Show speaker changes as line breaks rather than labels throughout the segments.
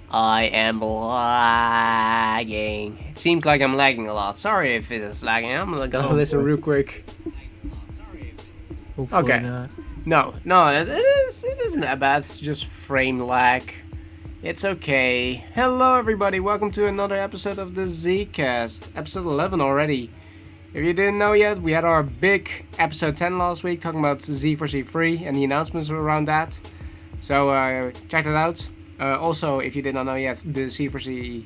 I am lagging. It seems like I'm lagging a lot. Sorry if it is lagging. I'm gonna listen real quick.
Hopefully
Okay.
not.
No, it isn't that bad. It's just frame lag. It's okay. Hello, everybody. Welcome to another episode of the Zcast. Episode 11 already. If you didn't know yet, we had our big episode 10 last week talking about Z4C3 and the announcements around that. So check that out. Also, if you did not know yet, the C4C,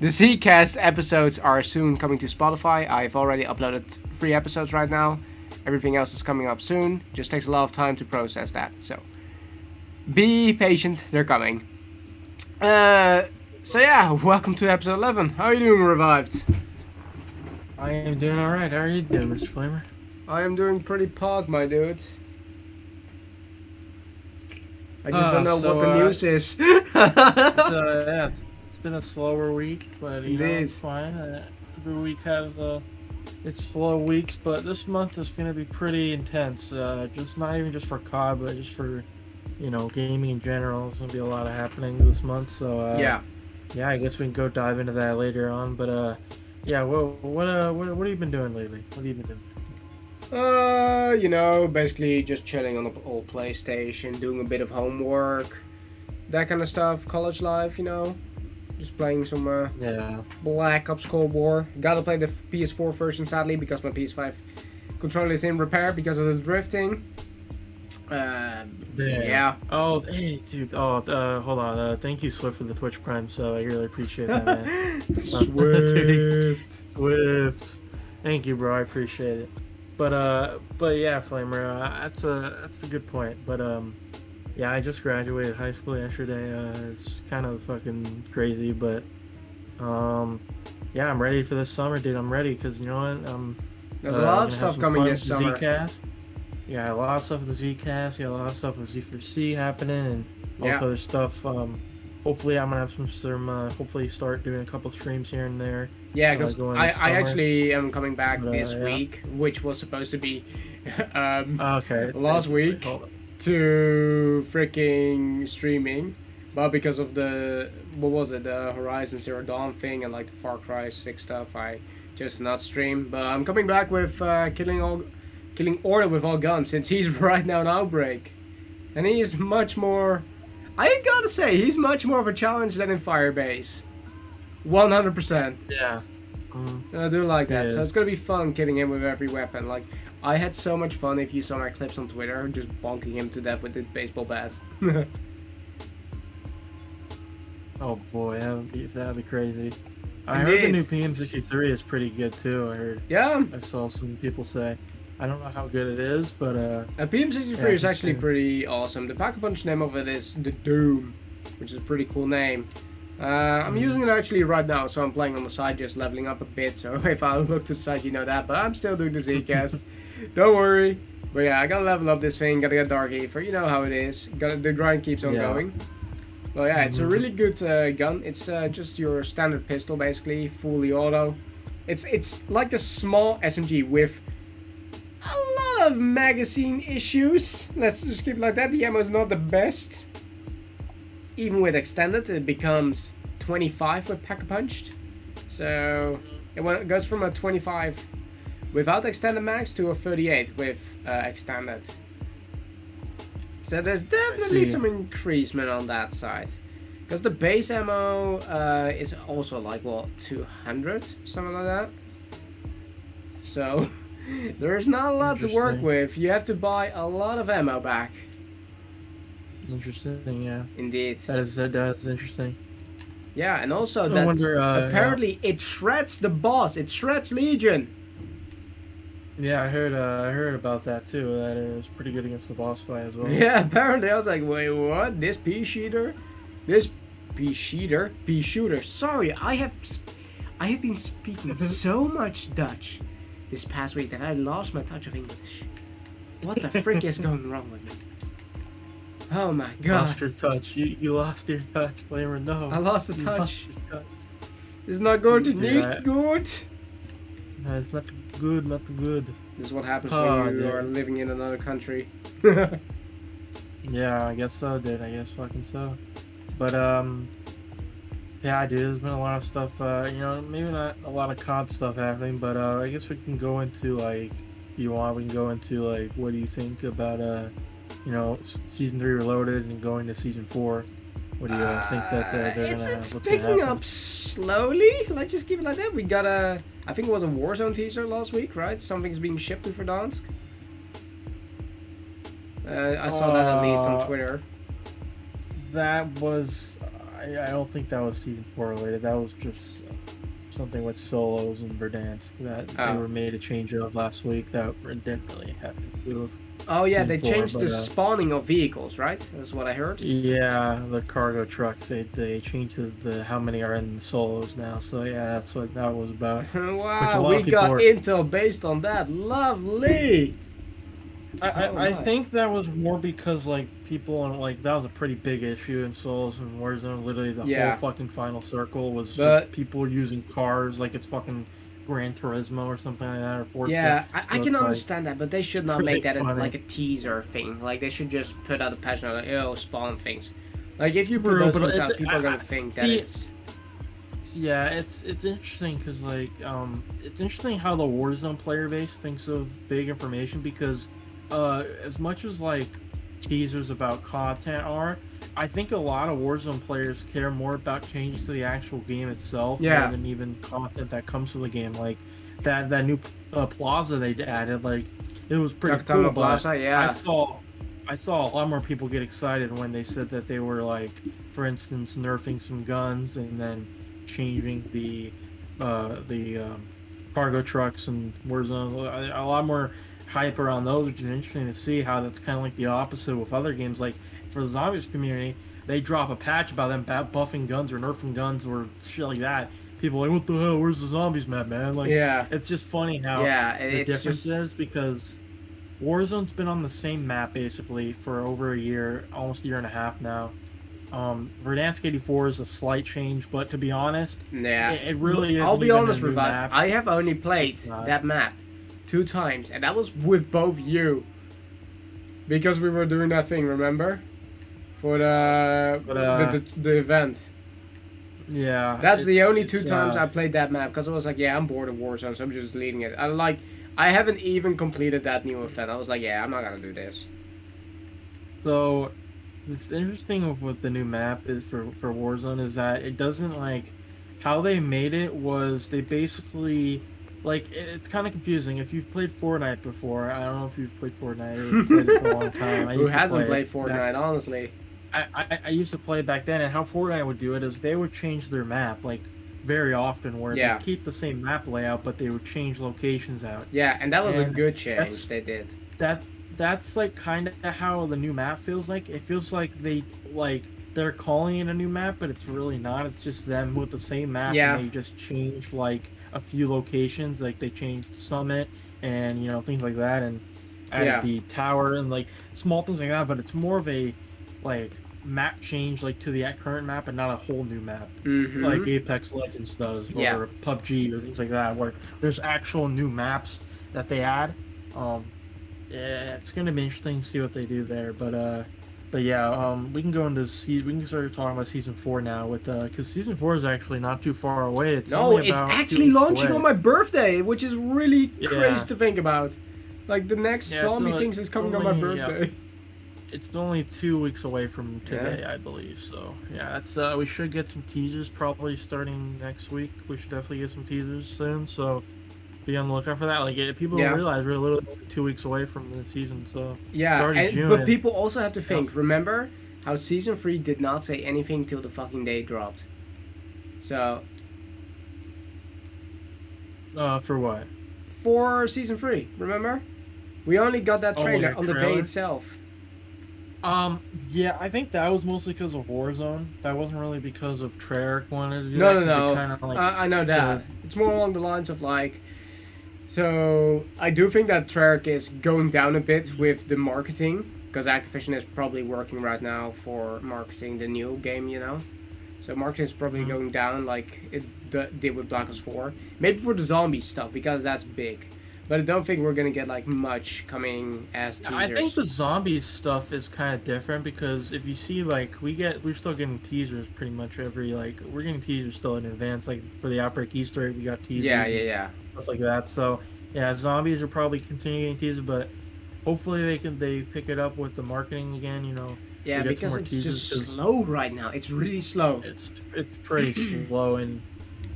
the Zcast episodes are soon coming to Spotify. I've already uploaded 3 episodes right now. Everything else is coming up soon. Just takes a lot of time to process that. So be patient, they're coming. So yeah, welcome to episode 11. How are you doing, Revived?
I am doing alright. How are you doing, Mr. Flamer?
I am doing pretty pog, my dude. I just don't know what the news is.
Yeah, it's been a slower week, but you know, it's fine. Every week has its slow weeks, but this month is going to be pretty intense. Just not even just for COD, but just for, you know, gaming in general. There's going to be a lot of happening this month, so yeah, I guess we can go dive into that later on. But yeah, what have you been doing lately? What have you been doing?
You know, basically just chilling on the old PlayStation, doing a bit of homework, that kind of stuff. College life, you know, just playing some Black Ops Cold War. Gotta play the PS4 version, sadly, because my PS5 controller is in repair because of the drifting. Yeah.
Oh, hey, dude. Oh, hold on. Thank you, Swift, for the Twitch Prime. So I really appreciate that, man.
Swift.
Swift. Thank you, bro. I appreciate it. But yeah, Flamer. That's a good point. But yeah, I just graduated high school yesterday. It's kind of fucking crazy, but yeah, I'm ready for this summer, dude. I'm ready because you know what?
There's a lot of stuff coming this summer.
Zcast. Yeah, a lot of stuff with the Zcast. Yeah, a lot of stuff with Z4C happening, and also there's stuff. Hopefully, I'm gonna have some. Hopefully, start doing a couple streams here and there.
Yeah, because I actually am coming back this week, which was supposed to be last week to freaking streaming, but because of the the Horizon Zero Dawn thing and like the Far Cry 6 stuff, I just not stream. But I'm coming back with killing Order with all guns, since he's right now in Outbreak, and he's much more. I gotta say, he's much more of a challenge than in Firebase. 100%.
Yeah.
I do like that. So it's gonna be fun killing him with every weapon. Like, I had so much fun if you saw my clips on Twitter, just bonking him to death with the baseball bat.
Oh boy, that'd be crazy. I heard the new PM63 is pretty good too. I heard.
Yeah.
I saw some people say. I don't know how good it is, but
a PM63 is actually pretty awesome. The Pack-a-Punch name of it is the Doom, which is a pretty cool name. I'm using it actually right now, so I'm playing on the side, just leveling up a bit. So if I look to the side, you know that. But I'm still doing the Zcast. Don't worry. But yeah, I gotta level up this thing. Gotta get Dark Aether. You know how it is. The grind keeps on going. Well, yeah, it's a really good gun. It's just your standard pistol, basically, fully auto. It's like a small SMG with a lot of magazine issues. Let's just keep it like that. The ammo is not the best. Even with extended, it becomes 25 with Pack-a-Punched. So it goes from a 25 without extended max to a 38 with extended. So there's definitely some increasement on that side. Because the base ammo is also like, what, 200? Something like that. So there's not a lot to work with. You have to buy a lot of ammo back.
Interesting, yeah.
Indeed.
That's interesting.
Yeah, and also that apparently it shreds the boss. It shreds Legion.
Yeah, I heard about that too. That it was pretty good against the boss fight as well.
Yeah, apparently I was like, wait, what? This pea shooter? Sorry, I have been speaking so much Dutch this past week that I lost my touch of English. What the frick is going wrong with me? Oh my god.
Lost your touch. You lost your touch, Flamer. No.
I lost the touch. It's not good. Not good.
No, it's not good. Not good.
This is what happens when you are living in another country.
Yeah, I guess so, dude. I guess fucking so. But yeah, dude, there's been a lot of stuff. Maybe not a lot of COD stuff happening, but I guess we can go into like, if you want, we can go into like, what do you think about season 3 Reloaded and going to season 4? What do you think that they're gonna?
It's picking up slowly. Let's just keep it like that. We got I think it was a Warzone teaser last week, right? Something's being shipped to Verdansk. I saw that at least on Twitter.
That was, I don't think that was season 4 related. That was just something with solos and Verdansk that they were made a change of last week that didn't really have to do with.
Oh yeah, they changed the spawning of vehicles, right? That's what I heard.
Yeah, the cargo trucks. They changed the how many are in the solos now. So yeah, that's what that was about.
Wow, we got intel based on that. Lovely.
I think that was more because like people like that was a pretty big issue in solos and Warzone. Literally the whole fucking final circle was just people using cars like it's fucking Gran Turismo or something like that, or Forza.
Yeah, I can understand that, but they should not make that like a teaser thing. Like, they should just put out a patch note, like, spawn things. Like, if you put those things out, people are gonna think that it's...
Yeah, it's interesting, because, like, it's interesting how the Warzone player base thinks of big information, because, as much as, like, teasers about content are, I think a lot of Warzone players care more about changes to the actual game itself rather than even content that comes to the game. Like that new plaza they added, like it was pretty cool.
Plaza, yeah.
I saw a lot more people get excited when they said that they were like, for instance, nerfing some guns and then changing the cargo trucks and Warzone. A lot more hype around those, which is interesting to see how that's kind of like the opposite with other games. Like for the zombies community, they drop a patch about them buffing guns or nerfing guns or shit like that. People are like, what the hell? Where's the zombies map, man? Like, it's just funny how the difference is, because Warzone's been on the same map basically for over a year, almost a year and a half now. Verdansk 84 is a slight change, but to be honest, it really is.
I'll be honest with that. I have only played that map 2 times, and that was with both you, because we were doing that thing, remember? For the event.
Yeah.
That's the only 2 times I played that map, because I was like, yeah, I'm bored of Warzone, so I'm just leading it. I haven't even completed that new event. I was like, yeah, I'm not gonna do this.
So, it's interesting with the new map is for Warzone is that it doesn't, like, how they made it was they basically, like, it's kind of confusing. If you've played Fortnite before, I don't know if you've played Fortnite or you've played it for a long time.
Who hasn't played Fortnite, honestly?
I used to play it back then, and how Fortnite would do it is they would change their map, like, very often, where they keep the same map layout, but they would change locations out.
Yeah, and that was a good change they did.
That's like kind of how the new map feels like. It feels like they're calling it a new map, but it's really not. It's just them with the same map, and they just change like a few locations. Like they changed Summit and things like that, and added the tower and like small things like that. But it's more of a like map change, like to the current map, and not a whole new map like Apex Legends does, or PUBG or things like that, where there's actual new maps that they add. Yeah, it's gonna be interesting to see what they do there, but yeah, we can go into we can start talking about season 4 now, with because season 4 is actually not too far away. It's
actually launching on my birthday, which is really crazy to think about. Like the next zombie things is coming on my birthday.
It's only 2 weeks away from today, I believe. So yeah, that's we should get some teasers probably starting next week. We should definitely get some teasers soon. So be on the lookout for that. Like people don't realize we're literally 2 weeks away from the season. So
but people also have to think. Remember how season 3 did not say anything till the fucking day dropped. So
for what?
For season 3, remember? We only got that trailer on the day itself.
Yeah, I think that was mostly because of Warzone. That wasn't really because of Treyarch wanted to do
that.
No.
Kinda, like, I know that. It's more along the lines of like... So, I do think that Treyarch is going down a bit with the marketing, because Activision is probably working right now for marketing the new game, So marketing is probably going down like it did with Black Ops 4. Maybe for the zombie stuff, because that's big. but I don't think we're gonna get like much coming as teasers.
I think the zombies stuff is kind of different because if you see, like, we're still getting teasers pretty much every, like, we're getting teasers still in advance. Like for the Outbreak Easter egg, we got teasers.
Yeah.
Stuff like that. So yeah, zombies are probably continuing teasers, but hopefully they pick it up with the marketing again. You know.
Yeah, because it's just slow right now. It's really slow.
It's pretty slow, and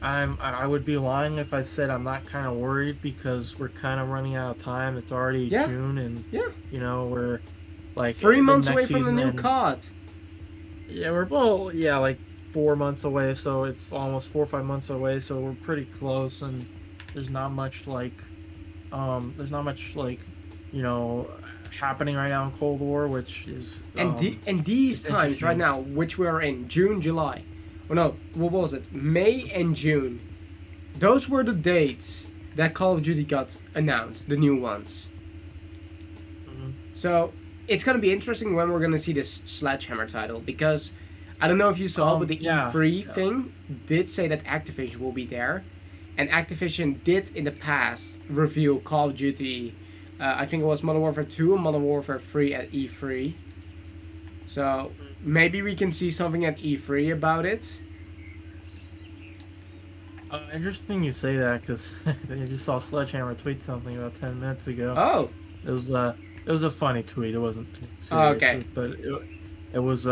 I would be lying if I said I'm not kind of worried because we're kind of running out of time. It's already June, and you know we're like
3 months away from the new COD.
Yeah, like 4 months away, so it's almost 4 or 5 months away. So we're pretty close, and there's not much like you know happening right now in Cold War, which is
and these times right now, which we are in June, July. Oh no, what was it? May and June. Those were the dates that Call of Duty got announced, the new ones.
Mm-hmm.
So it's gonna be interesting when we're gonna see this Sledgehammer title, because I don't know if you saw, but the E3 thing did say that Activision will be there, and Activision did in the past reveal Call of Duty. I think it was Modern Warfare 2 and Modern Warfare 3 at E3. So maybe we can see something at E3 about it.
Interesting you say that because I just saw Sledgehammer tweet something about 10 minutes ago.
Oh,
it was a funny tweet. It wasn't serious,
okay,
but it was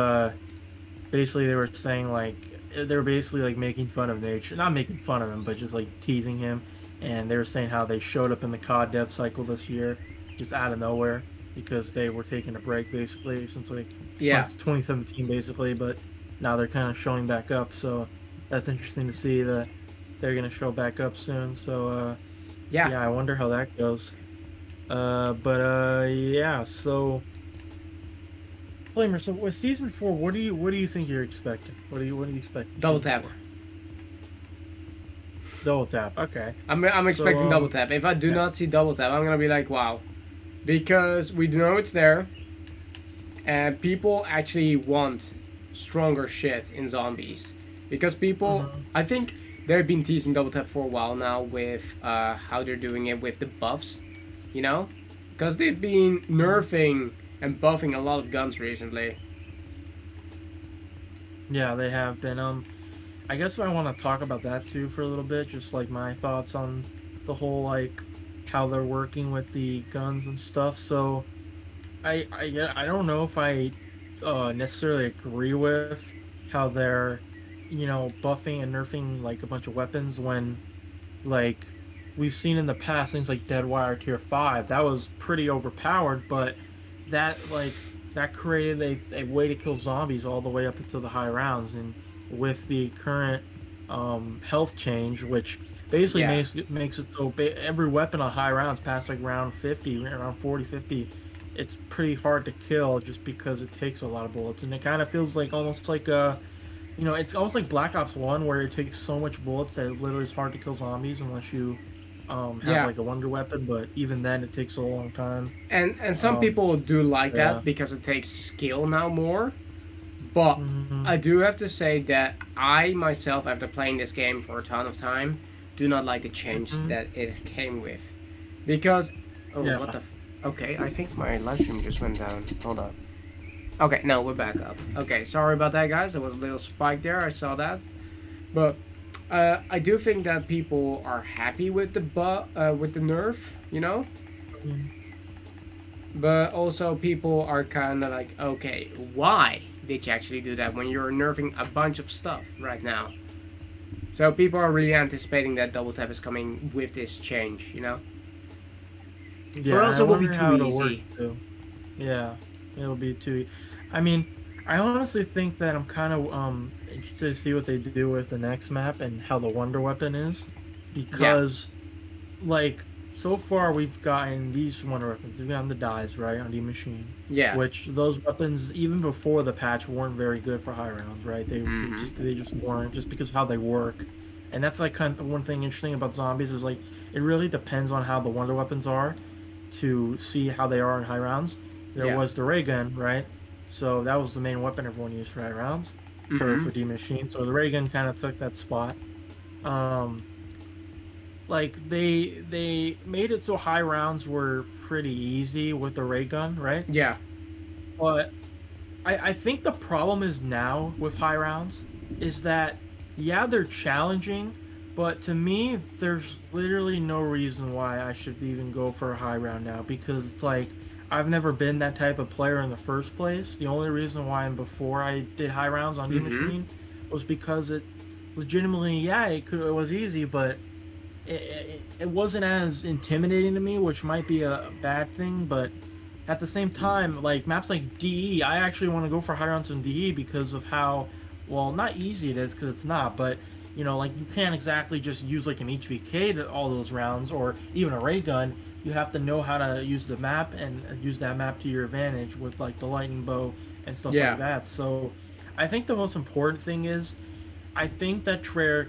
basically they were saying like they were basically like making fun of Nature, not making fun of him, but just like teasing him. And they were saying how they showed up in the COD dev cycle this year, just out of nowhere, because they were taking a break basically since 2017 basically, but now they're kind of showing back up. So that's interesting to see that they're gonna show back up soon. So I wonder how that goes. So Flamer, so with season 4, what do you think you're expecting? What do you expect?
Double tap.
Double tap. Okay.
I'm expecting double tap. If I do not see double tap, I'm gonna be like, wow, because we know it's there, and people actually want stronger shit in zombies. Because people, I think they've been teasing double tap for a while now with how they're doing it with the buffs, you know, because they've been nerfing and buffing a lot of guns recently.
Yeah, they have been. I guess I want to talk about that too for a little bit, just like my thoughts on the whole like how they're working with the guns and stuff. So I don't know if I necessarily agree with how they're buffing and nerfing like a bunch of weapons when like we've seen in the past things like Deadwire Tier 5 that was pretty overpowered, but that created a way to kill zombies all the way up into the high rounds. And with the current health change, which basically makes it so every weapon on high rounds past like round 50, around 40, 50, it's pretty hard to kill just because it takes a lot of bullets. And it kind of feels like almost like it's almost like Black Ops 1 where it takes so much bullets that it literally is hard to kill zombies unless you have like a wonder weapon, but even then it takes a long time.
And some people do like that because it takes skill now more. But I do have to say that I myself, after playing this game for a ton of time, do not like the change that it came with. Because okay, I think my live stream just went down. Hold on. Okay, no, we're back up. Okay, sorry about that, guys. There was a little spike there. I saw that. But I do think that people are happy with the nerf, you know? But also people are kind of like, okay, why did you actually do that when you're nerfing a bunch of stuff right now? So people are really anticipating that double tap is coming with this change, you know?
Yeah,
or else it will be too easy.
Yeah, it'll be too. I mean, I honestly think that I'm kind of interested to see what they do with the next map and how the wonder weapon is, because like so far we've gotten these wonder weapons. We've gotten the dies right on the machine.
Yeah.
Which those weapons even before the patch weren't very good for high rounds, right? They just weren't, just because of how they work. And that's like kind of one thing interesting about zombies is like it really depends on how the wonder weapons are to see how they are in high rounds. There was the ray gun, right? So that was the main weapon everyone used for high rounds for D machine. So the ray gun kind of took that spot. like they made it so high rounds were pretty easy with the ray gun, right?
Yeah.
But I think the problem is now with high rounds is that yeah, they're challenging, but to me there's literally no reason why I should even go for a high round now, because it's like I've never been that type of player in the first place. The only reason why before I did high rounds on D-Machine was because it legitimately, yeah, it was easy, but it wasn't as intimidating to me, which might be a bad thing, but at the same time, like maps like DE, I actually want to go for high rounds in DE because of how, well, not easy it is, because it's not, but you know, like you can't exactly just use like an HVK to all those rounds, or even a ray gun. You have to know how to use the map and use that map to your advantage with like the lightning bow and stuff like that. So I think the most important thing is, I think that Treyarch,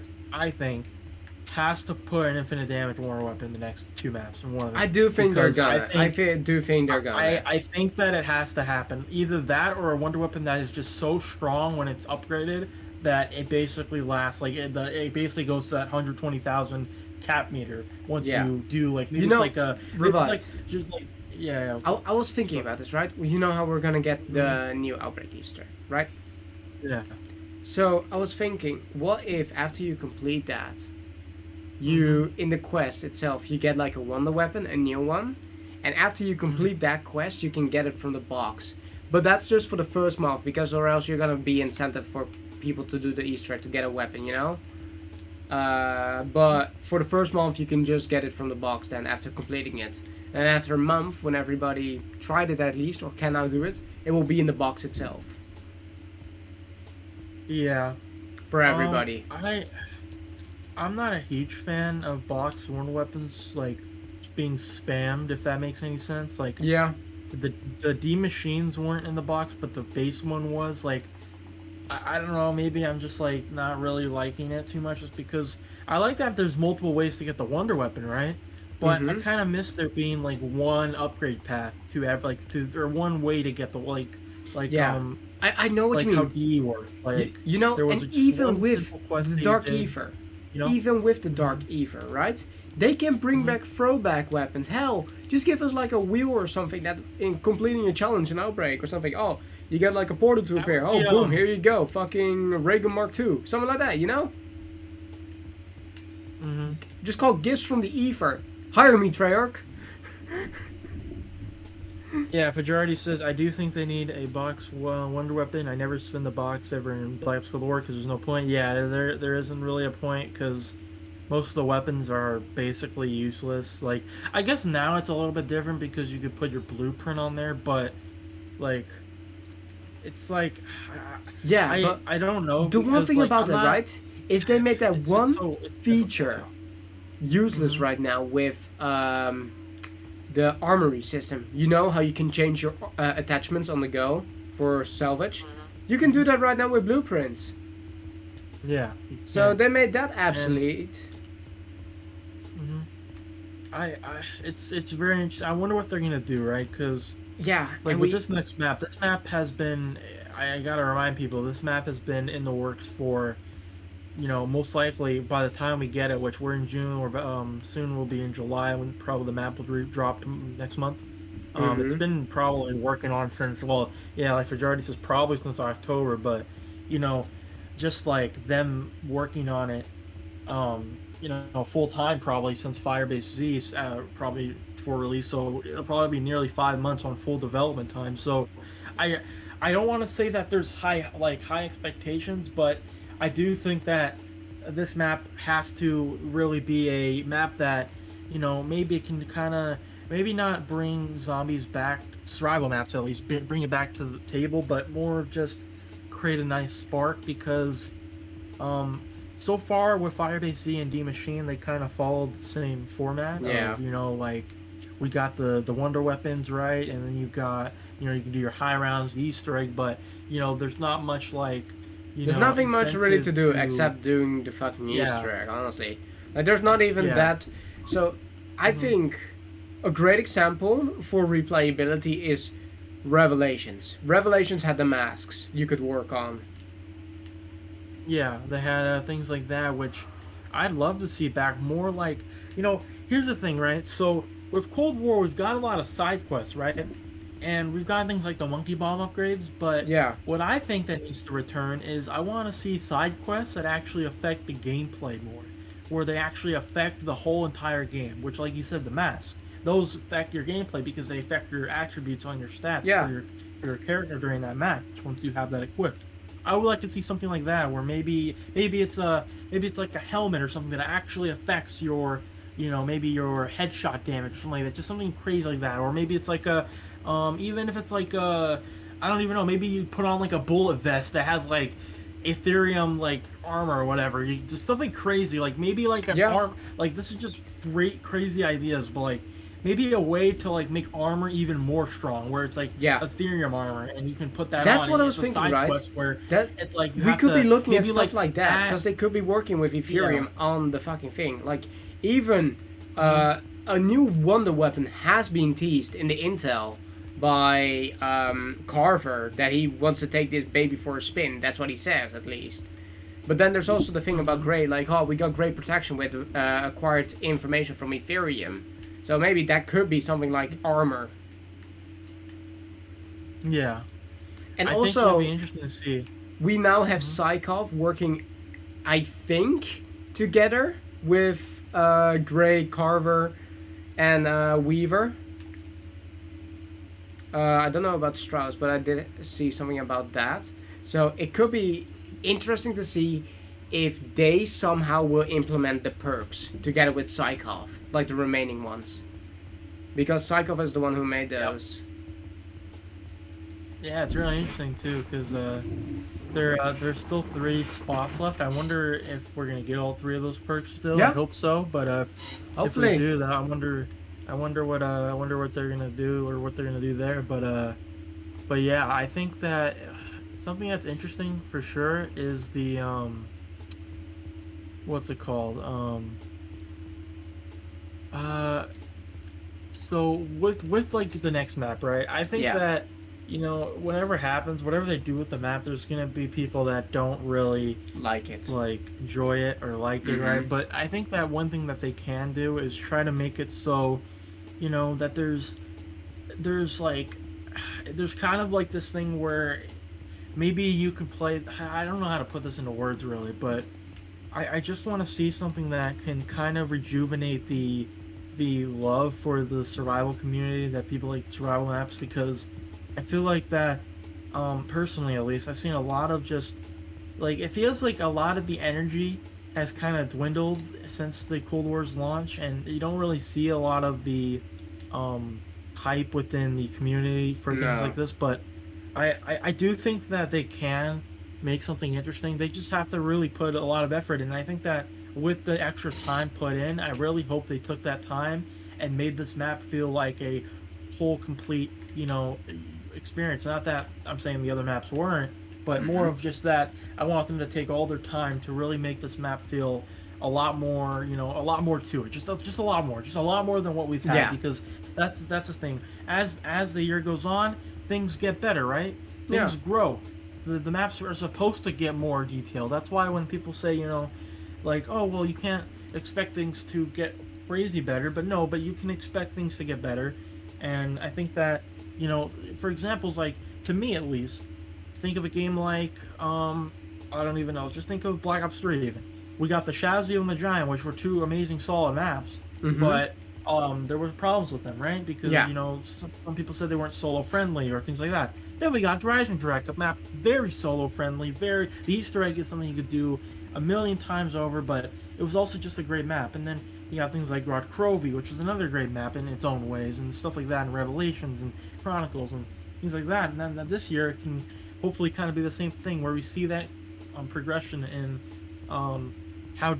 has to put an infinite damage wonder weapon in the next two maps. In one of them.
I do think they're gonna. I do think they're gonna.
I think that it has to happen. Either that or a wonder weapon that is just so strong when it's upgraded that it basically lasts, like it basically goes to that 120,000 cap meter once you do, like, maybe it's like a
Revive.
Just like, yeah.
I was thinking about this, right? Well, you know how we're gonna get the new Outbreak Easter, right?
Yeah.
So I was thinking, what if after you complete that, you in the quest itself you get like a wonder weapon, a new one, and after you complete that quest you can get it from the box. But that's just for the first month, because or else you're gonna be incentive for people to do the Easter egg to get a weapon, you know. But for the first month you can just get it from the box then after completing it. And after a month, when everybody tried it at least or can now do it, it will be in the box itself.
Yeah.
For everybody.
I'm not a huge fan of box wonder weapons like being spammed, if that makes any sense. Like,
yeah,
the D machines weren't in the box, but the base one was. Like, I don't know, maybe I'm just like not really liking it too much, just because I like that there's multiple ways to get the wonder weapon, right? But I kind of miss there being like one upgrade path to have, like, or one way to get the
I know what
like
you mean.
How DE works, like,
you know,
there was
and even with the Dark
did,
Ether,
you know?
even with the Dark Ether, right? They can bring back throwback weapons. Hell, just give us like a wheel or something that in completing a challenge, an Outbreak or something. Oh, you get like a portal to repair. Oh, boom, here you go. Fucking Reagan Mark II. Something like that, you know? Just call gifts from the Ether. Hire me, Treyarch.
Yeah, Fajardi says, I do think they need a box wonder weapon. I never spin the box ever in Black Ops Cold War because there's no point. Yeah, there isn't really a point because most of the weapons are basically useless. Like, I guess now it's a little bit different because you could put your blueprint on there, but, like, it's like,
yeah,
I don't know.
The one thing about that, right, is they made that one feature useless right now with the armory system. You know how you can change your attachments on the go for salvage? You can do that right now with blueprints.
Yeah.
So they made that obsolete.
It's very interesting. I wonder what they're gonna do, right? Because like with this next map, this map has been. I gotta remind people, this map has been in the works for, you know, most likely by the time we get it, which we're in June, or soon we'll be in July, when probably the map will drop next month. It's been probably working on since, well, yeah, like Fajardi says, probably since October, but, you know, just like them working on it, you know, full time probably since Firebase Z, probably for release, so it'll probably be nearly 5 months on full development time. So, I don't want to say that there's high expectations, but I do think that this map has to really be a map that, you know, maybe it can kind of, maybe not bring zombies back, survival maps at least, bring it back to the table, but more of just create a nice spark, because so far with Firebase Z and D Machine, they kind of followed the same format.
Yeah.
Of, you know, like, we got the wonder weapons, right, and then you've got, you know, you can do your high rounds, the Easter egg, but, you know, there's not much like,
there's nothing much really to do except doing the fucking Easter egg, honestly. Like, there's not even that. So, I think a great example for replayability is Revelations. Revelations had the masks you could work on.
Yeah, they had things like that, which I'd love to see back. More like Here's the thing, right? So with Cold War, we've got a lot of side quests, right? And we've got things like the monkey bomb upgrades, but
Yeah.
what I think that needs to return is I want to see side quests that actually affect the gameplay more, where they actually affect the whole entire game, which, like you said, the mask. Those affect your gameplay because they affect your attributes on your stats
Yeah.
for your character during that match once you have that equipped. I would like to see something like that, where maybe it's like a helmet or something that actually affects your, maybe your headshot damage or something like that, just something crazy like that, or maybe it's like a, even if it's like a, I don't even know, maybe you put on like a bullet vest that has like Ethereum like armor or whatever, just something crazy, like maybe like an arm, like this is just great crazy ideas, but like maybe a way to like make armor even more strong, where it's like Ethereum armor, and you can put that.
That's
on,
what
and
I was thinking, right?
Where
that
it's like
we could be looking at stuff
like
like that because they could be working with Ethereum on the fucking thing. Like even a new wonder weapon has been teased in the intel by Carver that he wants to take this baby for a spin. That's what he says, at least. But then there's also the thing about Grey, like, oh, we got great protection with acquired information from Ethereum. So maybe that could be something like armor.
Yeah.
And
I
also,
think it'll be interesting to see.
We now have Psychov working, I think, together with Grey, Carver, and Weaver. I don't know about Strauss, but I did see something about that. So it could be interesting to see if they somehow will implement the perks together with Psychov, like the remaining ones. Because Psychov is the one who made those.
Yeah, it's really interesting too, because there's still 3 spots left. I wonder if we're gonna get all 3 of those perks still. I hope so, but
hopefully.
If we do, then I wonder what they're gonna do or what they're gonna do there. But yeah, I think that something that's interesting for sure is the what's it called? So with like the next map, right? I think that whatever happens, whatever they do with the map, there's gonna be people that don't really
like it,
like enjoy it or like it, right? But I think that one thing that they can do is try to make it so, that there's kind of like this thing where maybe you could play. I don't know how to put this into words really, but I just want to see something that can kind of rejuvenate the love for the survival community, that people like survival maps, because I feel like that, personally at least, I've seen a lot of just, like, it feels like a lot of the energy has kind of dwindled since the Cold War's launch, and you don't really see a lot of the hype within the community for things like this, but I do think that they can make something interesting. They just have to really put a lot of effort in. I think that with the extra time put in, I really hope they took that time and made this map feel like a whole complete, experience. Not that I'm saying the other maps weren't, but more of just that I want them to take all their time to really make this map feel a lot more, a lot more to it. Just a lot more than what we've had, because that's the thing. As the year goes on, things get better, right? Things grow. The maps are supposed to get more detailed. That's why when people say, like, oh, well, you can't expect things to get crazy better, but you can expect things to get better. And I think that, for examples, like, to me at least, think of a game like, I don't even know, just think of Black Ops 3 even. We got the Shazio and the Giant, which were 2 amazing solid maps, but there were problems with them, right? Because, some people said they weren't solo-friendly or things like that. Then we got Rising Direct, a map very solo-friendly, the Easter egg is something you could do a million times over, but it was also just a great map. And then you got things like Rod Crovey, which was another great map in its own ways, and stuff like that, and Revelations and Chronicles and things like that. And then this year it can hopefully kind of be the same thing, where we see that progression in how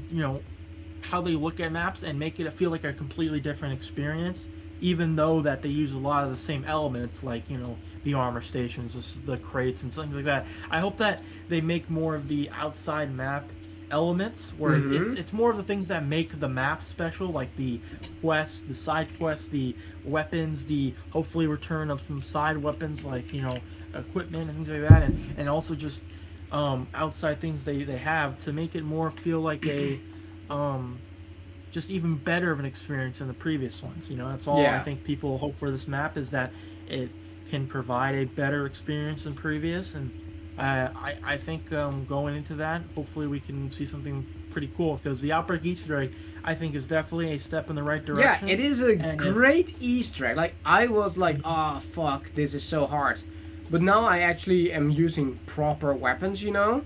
they look at maps and make it feel like a completely different experience, even though that they use a lot of the same elements, like the armor stations, the crates, and something like that. I hope that they make more of the outside map elements, where it's more of the things that make the map special, like the quests, the side quests, the weapons, the hopefully return of some side weapons, like equipment and things like that, and also just outside things they have to make it more feel like a just even better of an experience than the previous ones. You know, that's all I think people hope for this map, is that it can provide a better experience than previous. And I think going into that, hopefully we can see something pretty cool, because the Outbreak Easter egg, I think, is definitely a step in the right direction.
Yeah, it is a great Easter egg. Like, I was like, oh fuck, this is so hard. But now I actually am using proper weapons, you know?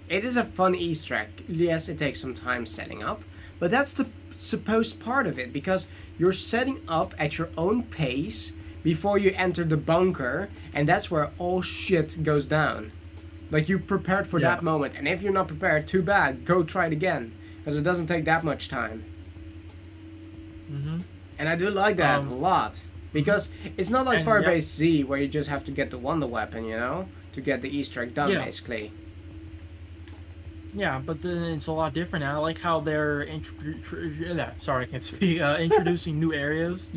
It is a fun Easter egg. Yes, it takes some time setting up, but that's the supposed part of it, because you're setting up at your own pace before you enter the bunker, and that's where all shit goes down. Like, you've prepared for that moment, and if you're not prepared, too bad. Go try it again, because it doesn't take that much time. And I do like that a lot, because it's not like Firebase Z, where you just have to get the wonder weapon, you know, to get the Easter egg done, basically.
Yeah, but then it's a lot different now. I like how they're introducing new areas.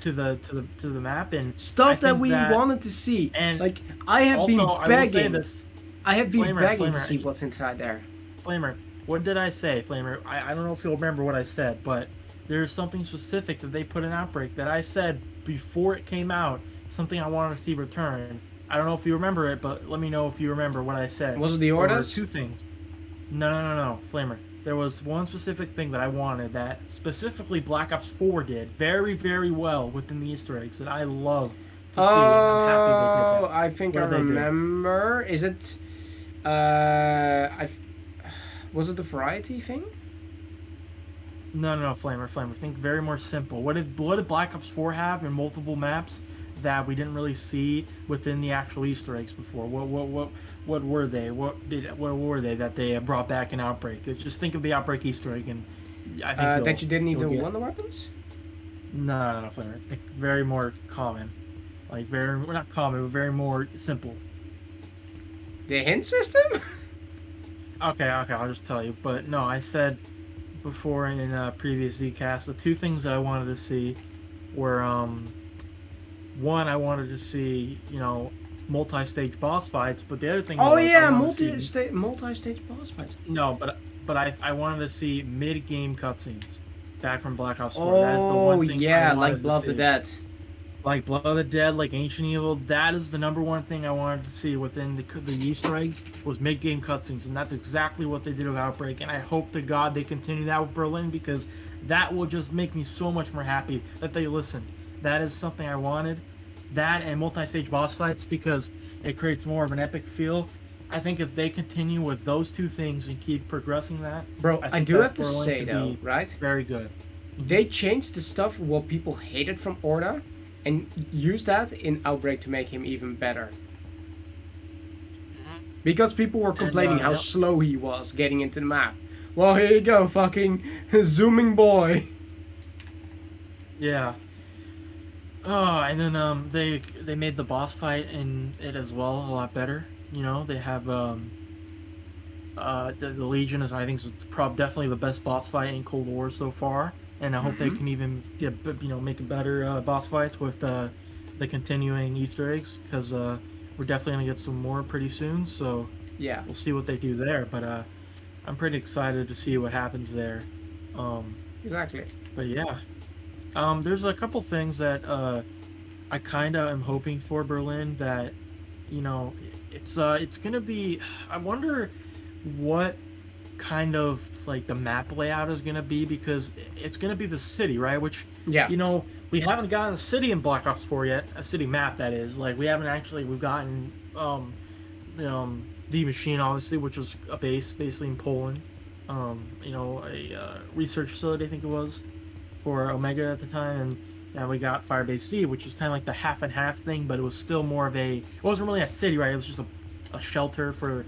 To the map, and
stuff that we wanted to see. And like, I have been begging. I have been begging to see what's inside there.
Flamer, what did I say, Flamer? I don't know if you'll remember what I said, but there's something specific that they put in Outbreak that I said before it came out, something I wanted to see return. I don't know if you remember it, but let me know if you remember what I said.
Was it the orders?
Two things. No, Flamer. There was one specific thing that I wanted that specifically Black Ops 4 did very, very well within the Easter eggs that I love to see. And I'm happy they did that.
I think I remember. Is it... was it the variety thing?
No, Flamer. Think very more simple. What did Black Ops 4 have in multiple maps that we didn't really see within the actual Easter eggs before? What were they? What were they that they brought back in Outbreak? Just think of the Outbreak Easter egg, and I think
that you didn't need the wonder weapons.
No, Flamer. Think very more common, like not common, but very more simple.
The hint system?
Okay, I'll just tell you. But no, I said before in a previous Zcast, the two things that I wanted to see were one, I wanted to see, you know, multi-stage boss fights, but the other thing
multi-stage boss fights.
No, but I wanted to see mid-game cutscenes back from Black Ops 4. That is the one thing
like Blood of the Dead.
Like Blood of the Dead, like Ancient Evil, that is the number one thing I wanted to see within the Easter eggs, was mid-game cutscenes, and that's exactly what they did with Outbreak, and I hope to God they continue that with Berlin, because that will just make me so much more happy that they listened. That is something I wanted. That and multi-stage boss fights, because it creates more of an epic feel. I think if they continue with those two things and keep progressing that...
Bro, I do have to say though, right?
Very good.
They changed the stuff what people hated from Orda, and used that in Outbreak to make him even better. Because people were complaining how slow he was getting into the map. Well, here you go, fucking zooming boy.
Yeah. Oh, and then they made the boss fight in it as well a lot better. You know, they have the Legion is, I think, definitely the best boss fight in Cold War so far, and I hope they can even make better boss fights with the continuing Easter eggs, because we're definitely gonna get some more pretty soon. So
yeah,
we'll see what they do there. But I'm pretty excited to see what happens there.
Exactly.
But yeah. There's a couple things that I kind of am hoping for Berlin, that, you know, it's gonna be. I wonder what kind of like the map layout is gonna be, because it's gonna be the city, right? Which, you know, we haven't gotten a city in Black Ops 4 yet, a city map that is. Like, we've gotten the Machine, obviously, which was a base basically in Poland. You know, a research facility, I think it was, for Omega at the time, and we got Firebase Z, which is kind of like the half and half thing, but it was still more of it wasn't really a city, right? It was just a shelter for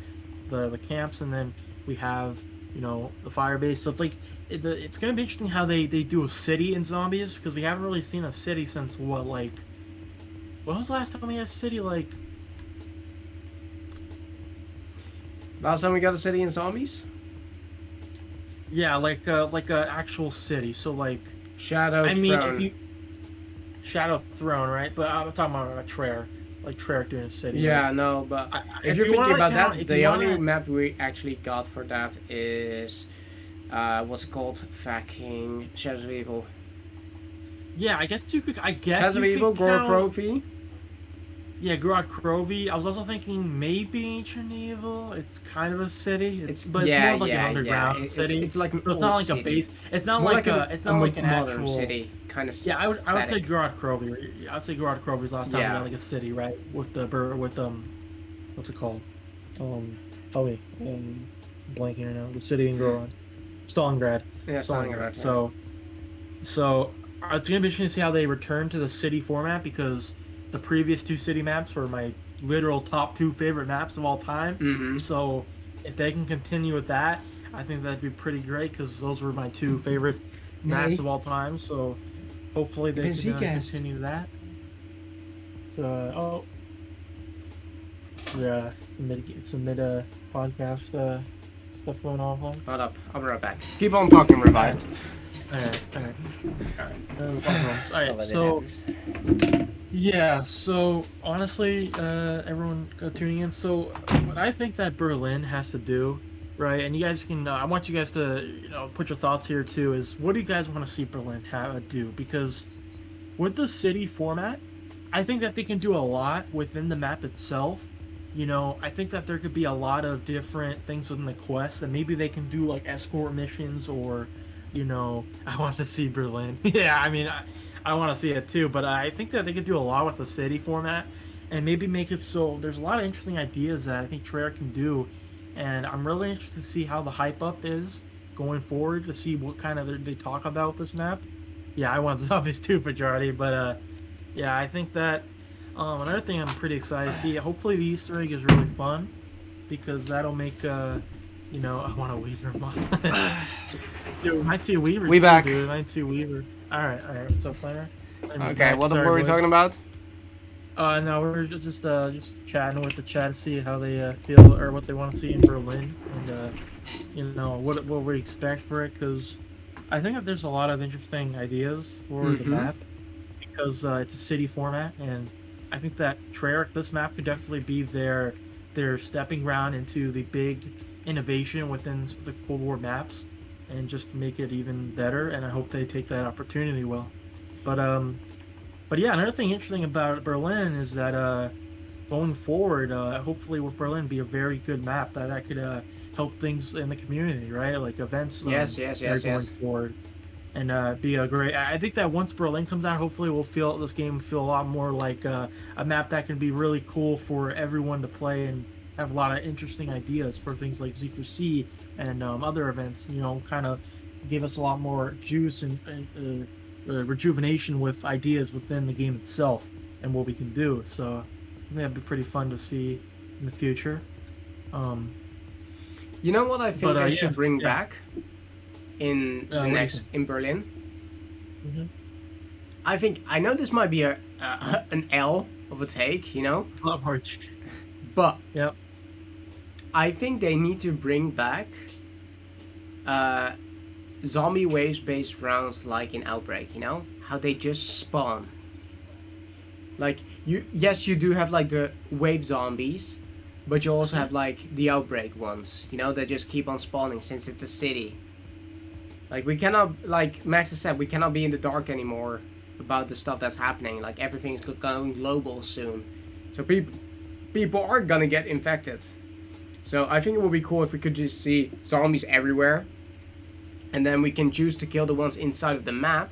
the camps, and then we have, you know, the Firebase. So it's like, it's going to be interesting how they do a city in Zombies, because we haven't really seen a city since when was the last time we had a city? Like,
last time we got a city in Zombies?
Yeah, like a actual city. So like
Shadow Throne.
Shadow Throne, right? But I'm talking about a Treyarch, like Treyarch doing a city.
Yeah,
right?
No, but if you're thinking about that, the only map we actually got for that is what's it called? Fucking Shadows of Evil.
Yeah, I guess you could. I guess
Shadows of
you
Evil,
could
Gorod
count-
Trophy.
Yeah, Gorod Krovi. I was also thinking maybe Ancient Evil. It's kind of a city. But it's more like an underground city.
It's like an
So it's
old
not like
city.
a base. It's not
More
like a. It's not like an
modern
actual
city kind of.
Yeah, I would say Gorod Krovi. I'd say Gorod Krovi's last time we
Yeah.
got like a city, right? With what's it called? Tell me. Blanking right now. The city in Gorod. Stalingrad.
Yeah, Stalingrad.
So it's gonna be interesting to see how they return to the city format because the previous 2 city maps were my literal top 2 favorite maps of all time.
Mm-hmm.
So if they can continue with that, I think that'd be pretty great because those were my 2 favorite maps of all time. So hopefully they can continue that. So some mid podcast stuff going on.
Hold up, I'll be right back. Keep on talking, Revived.
Alright. So yeah, so honestly, everyone tuning in. So what I think that Berlin has to do, right? And you guys can, I want you guys to, put your thoughts here too. Is what do you guys want to see Berlin do? Because with the city format, I think that they can do a lot within the map itself. I think that there could be a lot of different things within the quest, and maybe they can do like escort missions or, I want to see Berlin. Yeah, I mean, I want to see it too, but I think that they could do a lot with the city format and maybe make it so there's a lot of interesting ideas that I think Treyarch can do, and I'm really interested to see how the hype up is going forward to see what kind of they talk about this map. Yeah, I want zombies too, majority, but yeah, I think that another thing I'm pretty excited to see. Hopefully, the Easter egg is really fun because that'll make I want a Weaver mod. Dude, we might see a Weaver.
We
too,
back.
Dude. We might see a Weaver. All right. What's up, Planner?
Okay, what were we talking about?
No, we're just chatting with the chat to see how they feel or what they want to see in Berlin, and what we expect for it. Because I think that there's a lot of interesting ideas for the map because it's a city format, and I think that Treyarch, this map could definitely be their stepping ground into the big innovation within the Cold War maps, and just make it even better. And I hope they take that opportunity well. But yeah, another thing interesting about Berlin is that going forward, hopefully with Berlin be a very good map that could help things in the community, right? Like events.
Yes.
Going forward, and be a great. I think that once Berlin comes out, hopefully this game will feel a lot more like a map that can be really cool for everyone to play and have a lot of interesting ideas for things like Z4C and other events. Kind of give us a lot more juice and rejuvenation with ideas within the game itself and what we can do. So I think that'd be pretty fun to see in the future.
You know what I think they should bring back in in Berlin?
Mm-hmm.
I know this might be an L of a take, but
yep.
I think they need to bring back zombie waves based rounds like in Outbreak, how they just spawn. Like you do have like the wave zombies, but you also have like the Outbreak ones, that just keep on spawning since it's a city. Like we cannot, like Max has said, we cannot be in the dark anymore about the stuff that's happening. Like everything's going global soon, so people are gonna get infected. So I think it would be cool if we could just see zombies everywhere. And then we can choose to kill the ones inside of the map.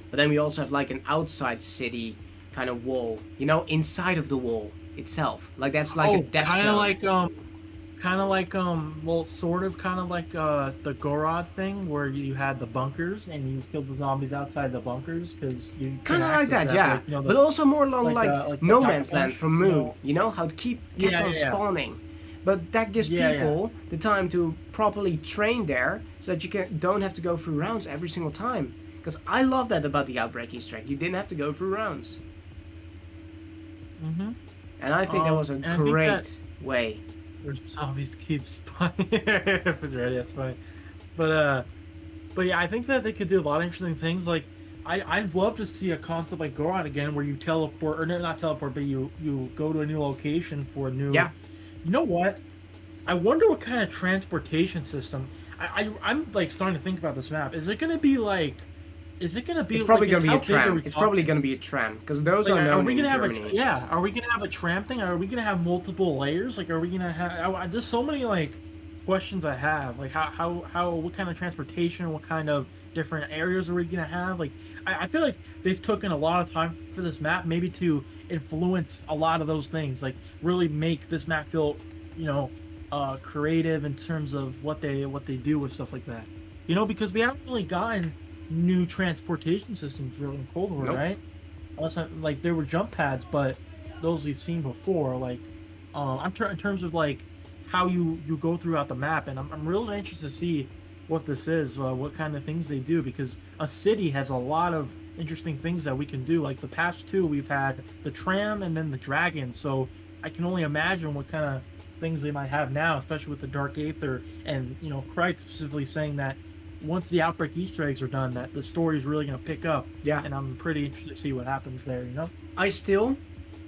But then we also have like an outside city kind of wall. Inside of the wall itself. Like that's like a death zone.
Kind of like the Gorod thing where you had the bunkers and you killed the zombies outside the bunkers because you
kind of like that, yeah. But also more along like No Man's Land from Moon. How to keep on spawning. But that gives people the time to properly train there so that you don't have to go through rounds every single time. Because I love that about the Outbreak Easter egg. You didn't have to go through rounds.
Mm-hmm.
And I think that was a great way.
Where zombies keep spawning. That's funny. But yeah, I think that they could do a lot of interesting things. Like, I'd love to see a concept like Gorod again where you teleport, or not teleport, but you go to a new location for a new...
Yeah.
You know what? I wonder what kind of transportation system. I'm like starting to think about this map. Is it gonna be like? Is it gonna be?
It's probably
like,
gonna be a tram. It's probably gonna be a tram because those
like,
are known
we
in
gonna have
Germany.
are we gonna have a tram thing? Are we gonna have multiple layers? Like, are we gonna have? There's so many like questions I have. Like, what kind of transportation? What kind of different areas are we gonna have? Like, I feel like they've taken a lot of time for this map, maybe to influence a lot of those things. Like, really make this map feel, creative in terms of what they do with stuff like that. Because we haven't really gotten new transportation systems really in Cold War,
Nope.
right? Unless like there were jump pads, but those we've seen before. Like, in terms of like how you go throughout the map, and I'm really interested to see what this is, what kind of things they do, because a city has a lot of interesting things that we can do. Like the past two, we've had the tram and then the dragon, so I can only imagine what kind of things they might have now, especially with the Dark Aether, and Craig specifically saying that once the Outbreak Easter eggs are done, that the story is really going to pick up.
Yeah.
And I'm pretty interested to see what happens there,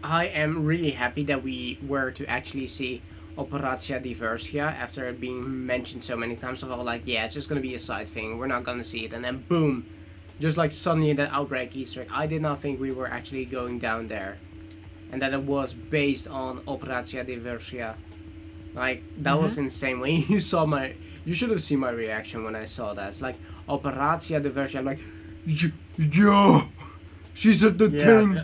I am really happy that we were to actually see Operatia Diversia after it being mentioned so many times. Of all like, yeah, it's just going to be a side thing. We're not going to see it. And then boom, just like suddenly in that Outbreak Easter egg. I did not think we were actually going down there. And that it was based on Operatia Diversia. Like, that was insane. When you should have seen my reaction when I saw that. It's like, Operatia Diversia. I'm like, yo, she's at the thing.
Yeah.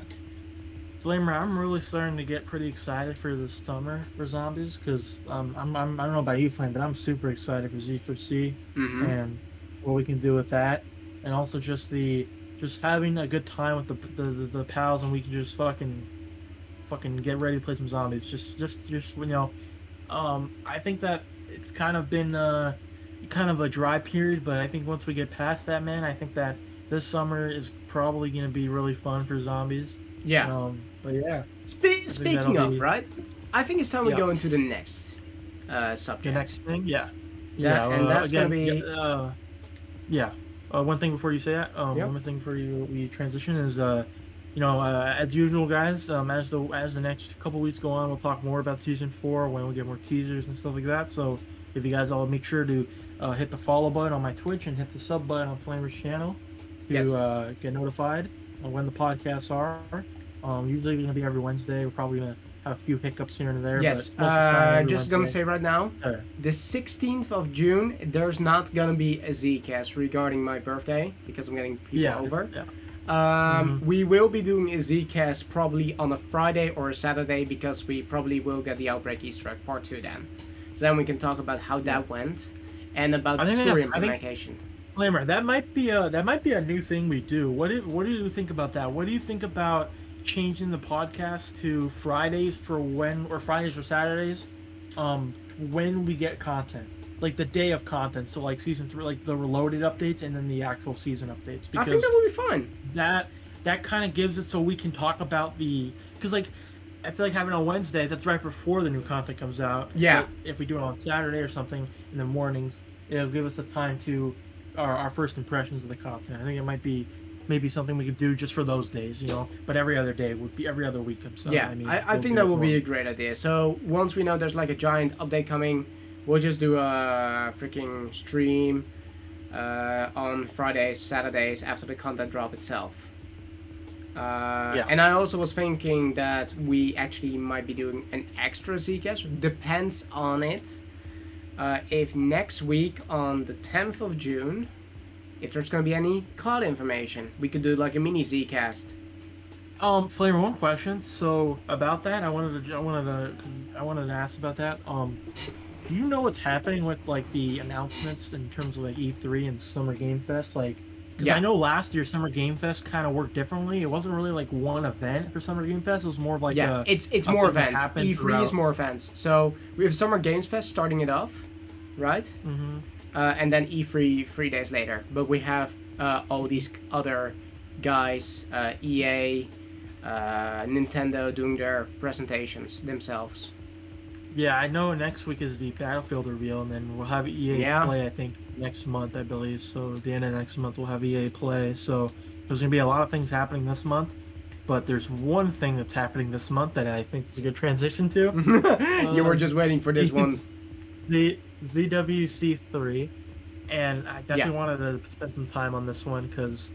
Flamer, I'm really starting to get pretty excited for this summer for zombies, because I don't know about you, Flame, but I'm super excited for Z4C and what we can do with that, and also just having a good time with the pals, and we can just fucking get ready to play some zombies. I think that it's kind of been kind of a dry period, but I think once we get past that, man, I think that this summer is probably going to be really fun for zombies.
Yeah.
But yeah.
Speaking of, right? I think it's time we go into the next subject.
The next thing? Yeah.
And that's going to be...
one thing before you say that, one more thing before we transition is, as usual, guys, as the next couple weeks go on, we'll talk more about Season 4 when we get more teasers and stuff like that. So if you guys all make sure to hit the follow button on my Twitch and hit the sub button on Flamer's channel to get notified when the podcasts are. Usually going to be every Wednesday. We're probably going to have a few hiccups here and there.
Yes,
but
just going to say right now, the 16th of June, there's not going to be a Zcast regarding my birthday, because I'm getting people over. We will be doing a Zcast probably on a Friday or a Saturday, because we probably will get the Outbreak Easter egg part 2 then. So then we can talk about how that went, and about the story implementation.
Flamer, that might be a new thing we do. What do you think about that? What do you think about changing the podcast to Fridays Fridays or Saturdays, when we get content, like the day of content? So like Season 3, like the Reloaded updates, and then the actual season updates.
Because I think that would be fun.
That kind of gives it so we can talk about because like I feel like having on Wednesday, that's right before the new content comes out.
Yeah.
But if we do it on Saturday or something in the mornings, it'll give us the time to our first impressions of the content. I think it might be maybe something we could do just for those days, but every other day would be every other week. So,
yeah, I think that would be a great idea. So once we know there's like a giant update coming, we'll just do a freaking stream on Fridays, Saturdays after the content drop itself. And I also was thinking that we actually might be doing an extra Zcast. Depends on it. If next week on the 10th of June, if there's going to be any COD information, we could do like a mini Zcast.
Flamer, one question. So about that, I wanted to ask about that. Do you know what's happening with like the announcements in terms of like E3 and Summer Game Fest? Like, because I know last year Summer Game Fest kind of worked differently. It wasn't really like one event for Summer Game Fest. It was more of like
it's more events. E3 is more events. So we have Summer Games Fest starting it off, right? Mm-hmm. And then E3 3 days later. But we have all these other guys, EA, Nintendo, doing their presentations themselves.
Yeah, I know next week is the Battlefield reveal, and then we'll have EA Play, I think, next month, I believe. So at the end of next month, we'll have EA Play. So there's going to be a lot of things happening this month. But there's one thing that's happening this month that I think is a good transition to.
You were just waiting for this one.
The ZWC 3 and I definitely wanted to spend some time on this one because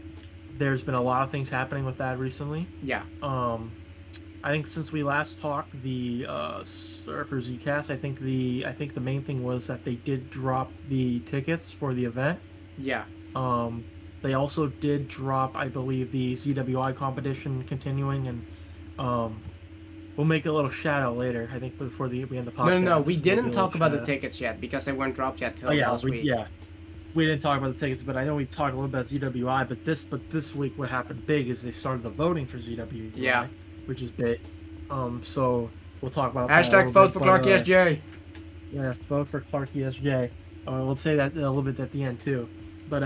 there's been a lot of things happening with that recently.
Yeah.
I think since we last talked, the Surfer Zcast, I think the main thing was that they did drop the tickets for the event.
Yeah.
They also did drop, I believe, the ZWI competition continuing, and we'll make a little shout out later. I think before we end the podcast.
No. We didn't talk about the tickets yet because they weren't dropped yet till last week.
Yeah. We didn't talk about the tickets, but I know we talked a little about ZWI. But this week, what happened big is they started the voting for ZWI.
Yeah.
Which is big. So we'll talk about
hashtag vote for Clark ESJ.
Yeah, vote for Clark ESJ. We'll say that a little bit at the end too. But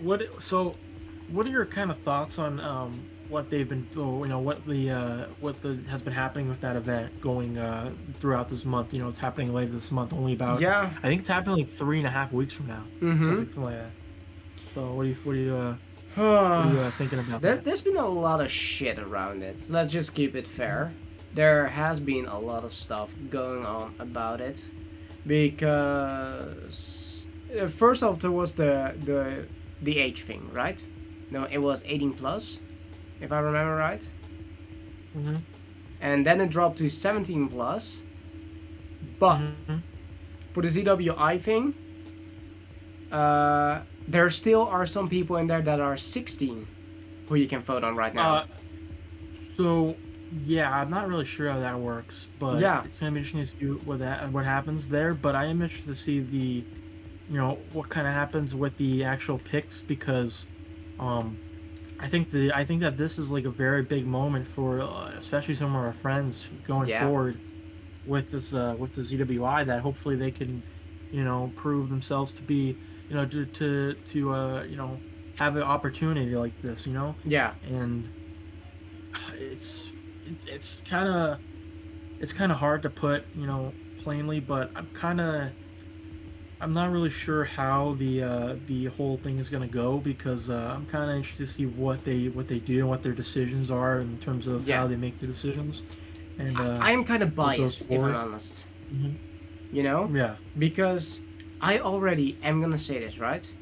what are your kind of thoughts on what they've been, what has been happening with that event going throughout this month? It's happening later this month. Only about I think it's happening like 3.5 weeks from now. Something like that. So what are you thinking about that?
There's been a lot of shit around it. Let's just keep it fair. There has been a lot of stuff going on about it because first off there was the age thing, right? No, it was 18 plus, if I remember right. And then it dropped to 17 plus. But for the ZWI thing, there still are some people in there that are 16 who you can vote on right now.
So, yeah, I'm not really sure how that works, but it's going to be interesting to see what happens there. But I am interested to see what kind of happens with the actual picks because I think that this is like a very big moment for especially some of our friends going forward with this with the ZWI that hopefully they can prove themselves to be to have an opportunity like this, and it's kind of hard to put plainly, but I'm not really sure how the whole thing is going to go because I'm kind of interested to see what they do and what their decisions are in terms of how they make the decisions. And
I am kind of biased, if I'm honest.
Yeah.
Because I already am going to say this, right?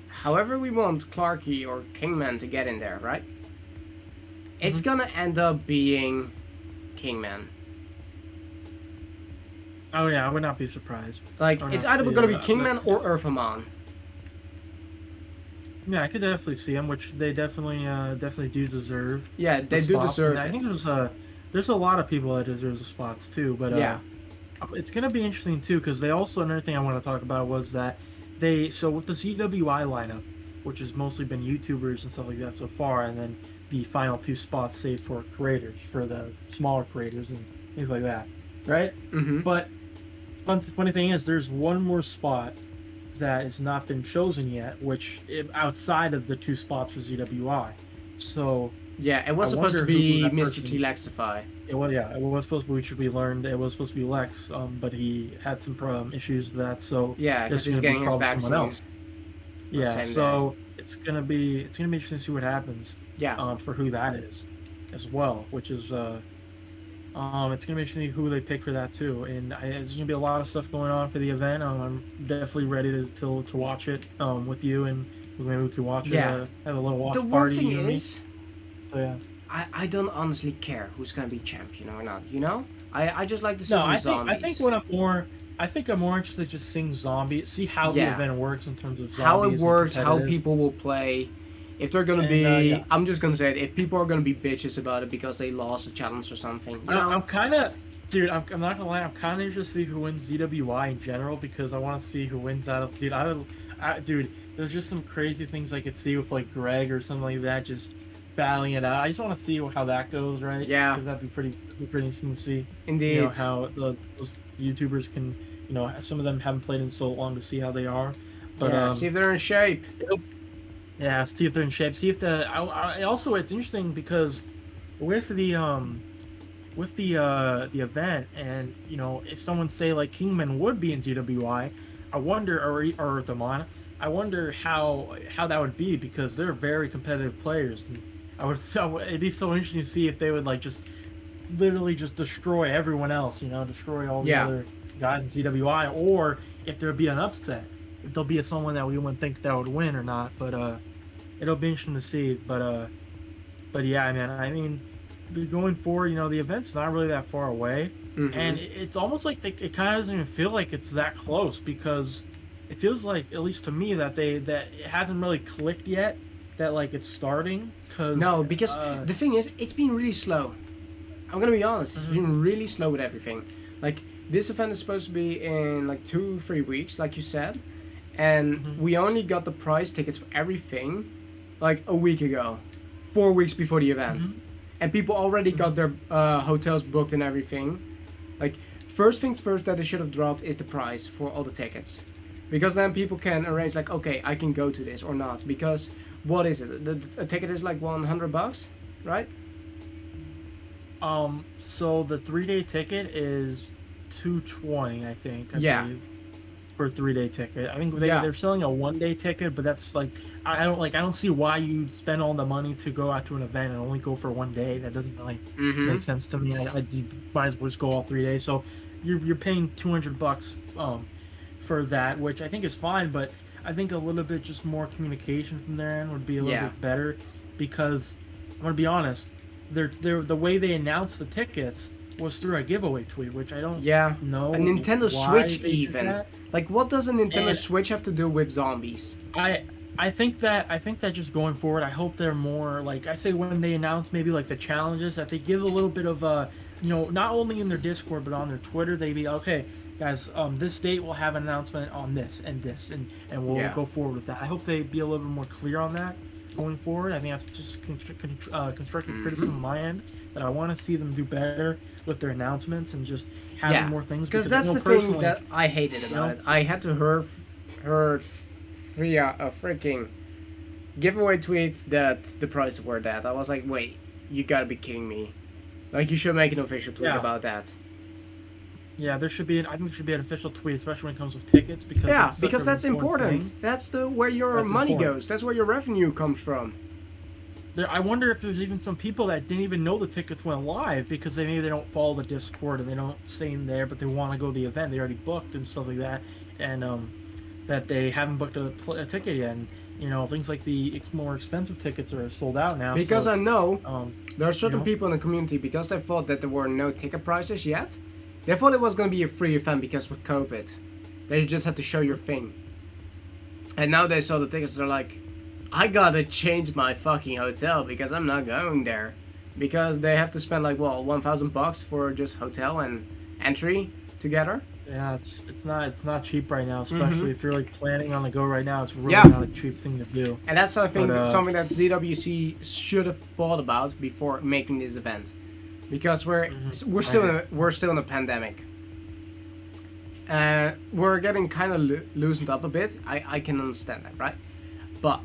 However we want Clarky or Kingman to get in there, right? It's going to end up being Kingman.
Oh yeah, I would not be surprised.
Like, it's either going to be Kingman or Earthamon.
Yeah, I could definitely see them, which they definitely do deserve.
Yeah, they do deserve it.
I think there's a lot of people that deserve the spots too, but it's going to be interesting too because they also, another thing I want to talk about was that so with the ZWI lineup, which has mostly been YouTubers and stuff like that so far, and then the final 2 spots saved for creators, for the smaller creators and things like that, right? But funny thing is, there's one more spot that has not been chosen yet, which outside of the 2 spots for ZWI. So
yeah, it was supposed to be Mr. T-Lexify.
It was supposed to be, which we learned it was supposed to be Lex, but he had some issues with that. So
because he's getting his vaccine.
Yeah, so it's gonna be interesting to see what happens.
Yeah.
For who that is, as well, which is it's gonna be interesting to see who they pick for that too, and there's gonna be a lot of stuff going on for the event. I'm definitely ready to watch it with you, and maybe we could watch it. Have a little watch party.
The one thing is,
yeah.
I don't honestly care who's gonna be champion or not. I just like to see some zombies.
I think I'm more interested in just seeing zombies, see how the event works in terms of zombies.
How it works, how people will play. If they're gonna be, I'm just gonna say it. If people are gonna be bitches about it because they lost a challenge or something,
I'm kind of, dude. I'm not gonna lie. I'm kind of interested to see who wins ZWI in general because I want to see who wins out of. Dude, there's just some crazy things I could see with like Greg or something like that, just battling it out. I just want to see how that goes, right?
Yeah.
Because that'd be pretty interesting to see.
Indeed.
How those YouTubers can, some of them haven't played in so long to see how they are. But
see if they're in shape.
Yeah, see if they're in shape. See if also it's interesting because with the event and if someone say like Kingman would be in GWI, I wonder or Earthamon, I wonder how that would be because they're very competitive players. And it'd be so interesting to see if they would like just literally just destroy everyone else, destroy all the other guys in ZWI, or if there would be an upset. there'll be someone that we wouldn't think that would win or not. But it'll be interesting to see. But yeah, man. I mean, going forward, the event's not really that far away, and it's almost like it kind of doesn't even feel like it's that close because it feels like, at least to me, that it hasn't really clicked yet. That like it's starting.
No, because the thing is, it's been really slow. I'm gonna be honest. It's been really slow with everything. Like, this event is supposed to be in like 2-3 weeks, like you said, and we only got the prize tickets for everything like a week ago, 4 weeks before the event, and people already got their hotels booked and everything. Like, first things first that they should have dropped is the price for all the tickets, because then people can arrange like, okay, I can go to this or not. Because what is it? A ticket is like $100, right?
So the 3-day ticket is $220, I think. I believe, for a 3-day ticket. I think they're selling a 1-day ticket, but that's like I don't see why you'd spend all the money to go out to an event and only go for 1 day. That doesn't really make sense to me. You might as well just go all 3 days. So you're paying $200 for that, which I think is fine, but I think a little bit just more communication from their end would be a little bit better, because I'm gonna be honest, the way they announced the tickets was through a giveaway tweet, which I don't know.
A Nintendo
why
Switch
they did
even.
that.
Like, what does a Nintendo Switch have to do with zombies?
I think that just going forward, I hope they're more like, I say, when they announce maybe like the challenges, that they give a little bit of not only in their Discord but on their Twitter, they be okay, guys, this date we'll have an announcement on this and this, and we'll go forward with that. I hope they be a little bit more clear on that going forward. I think that's just constructive criticism on my end, that I want to see them do better with their announcements and just having more things.
Because that's the thing that I hated about it. I had to hear via a freaking giveaway tweet that the prices were that. I was like, wait, you gotta be kidding me. Like, you should make an official tweet about that.
Yeah, I think there should be an official tweet, especially when it comes with tickets, because
that's important. That's where your money goes. That's where your revenue comes from.
I wonder if there's even some people that didn't even know the tickets went live because maybe they don't follow the Discord and they don't stay in there, but they want to go to the event. They already booked and stuff like that, and that they haven't booked a ticket yet. And things like the more expensive tickets are sold out now.
Because I know there are certain people in the community, because they thought that there were no ticket prices yet. They thought it was going to be a free event because of COVID. They just had to show your thing. And now they saw the tickets, they're like, I gotta change my fucking hotel because I'm not going there. Because they have to spend like, $1,000 for just hotel and entry together.
Yeah, it's not cheap right now, especially if you're like planning on the go right now. It's really not a cheap thing to do.
And that's, I think, something that ZWC should have thought about before making this event. Because we're still in a pandemic. We're getting kind of loosened up a bit. I can understand that, right? But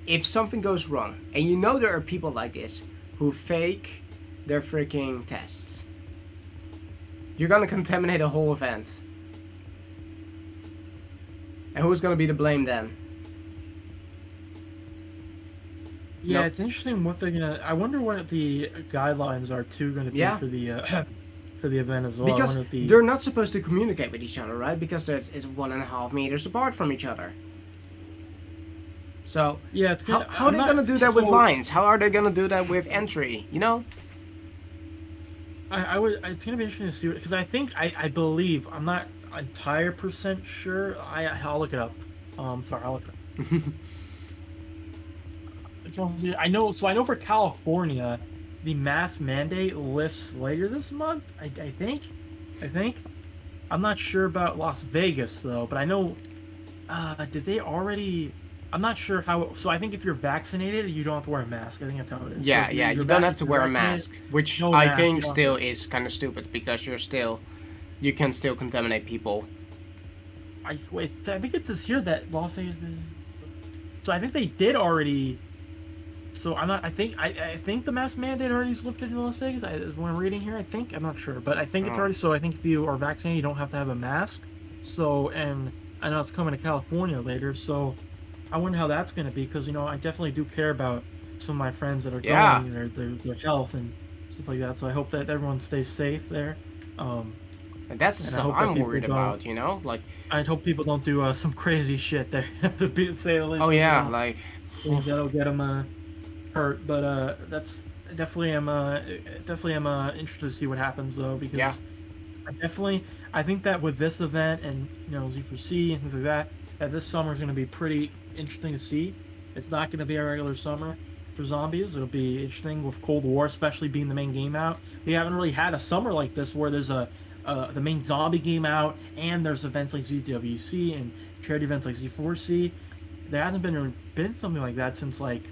if something goes wrong, and there are people like this who fake their freaking tests, you're gonna contaminate a whole event. And who's gonna be to blame then?
Yeah, It's interesting what they're gonna. I wonder what the guidelines are gonna be for the event as well.
Because they're not supposed to communicate with each other, right? Because there's 1.5 meters apart from each other. So how are they gonna do that with lines? How are they gonna do that with entry?
It's gonna be interesting to see, because I think I believe, I'm not entire % sure. I'll look it up. Sorry, I'll look it up. I know for California, the mask mandate lifts later this month. I think. I'm not sure about Las Vegas though, but I know. Did they already? I'm not sure how. So I think if you're vaccinated, you don't have to wear a mask. I think that's how it is.
Yeah, so you don't have to wear a mask, which I think still is kind of stupid because you can still contaminate people.
I think it says here that Las Vegas. So I think they did already. So I'm not. I think the mask mandate already is lifted in Las Vegas. Is what I'm reading here. I think, I'm not sure, but I think it's already. So I think if you are vaccinated, you don't have to have a mask. So, and I know it's coming to California later. So I wonder how that's going to be, because I definitely do care about some of my friends that are going, their health and stuff like that. So I hope that everyone stays safe there.
And that's the
And I
stuff
hope that
I'm
people
worried
don't.
about, you know? Like,
I hope people don't do some crazy shit there. To say the least.
oh yeah, like,
Things that'll get them hurt. But that's definitely am interested to see what happens though, because
yeah.
I think that with this event and Z4C and things like that, that this summer is going to be pretty interesting to see. It's not going to be a regular summer for zombies. It'll be interesting with Cold War, especially being the main game out. We haven't really had a summer like this where there's the main zombie game out and there's events like ZWC and charity events like Z4C. There hasn't been something like that since, like,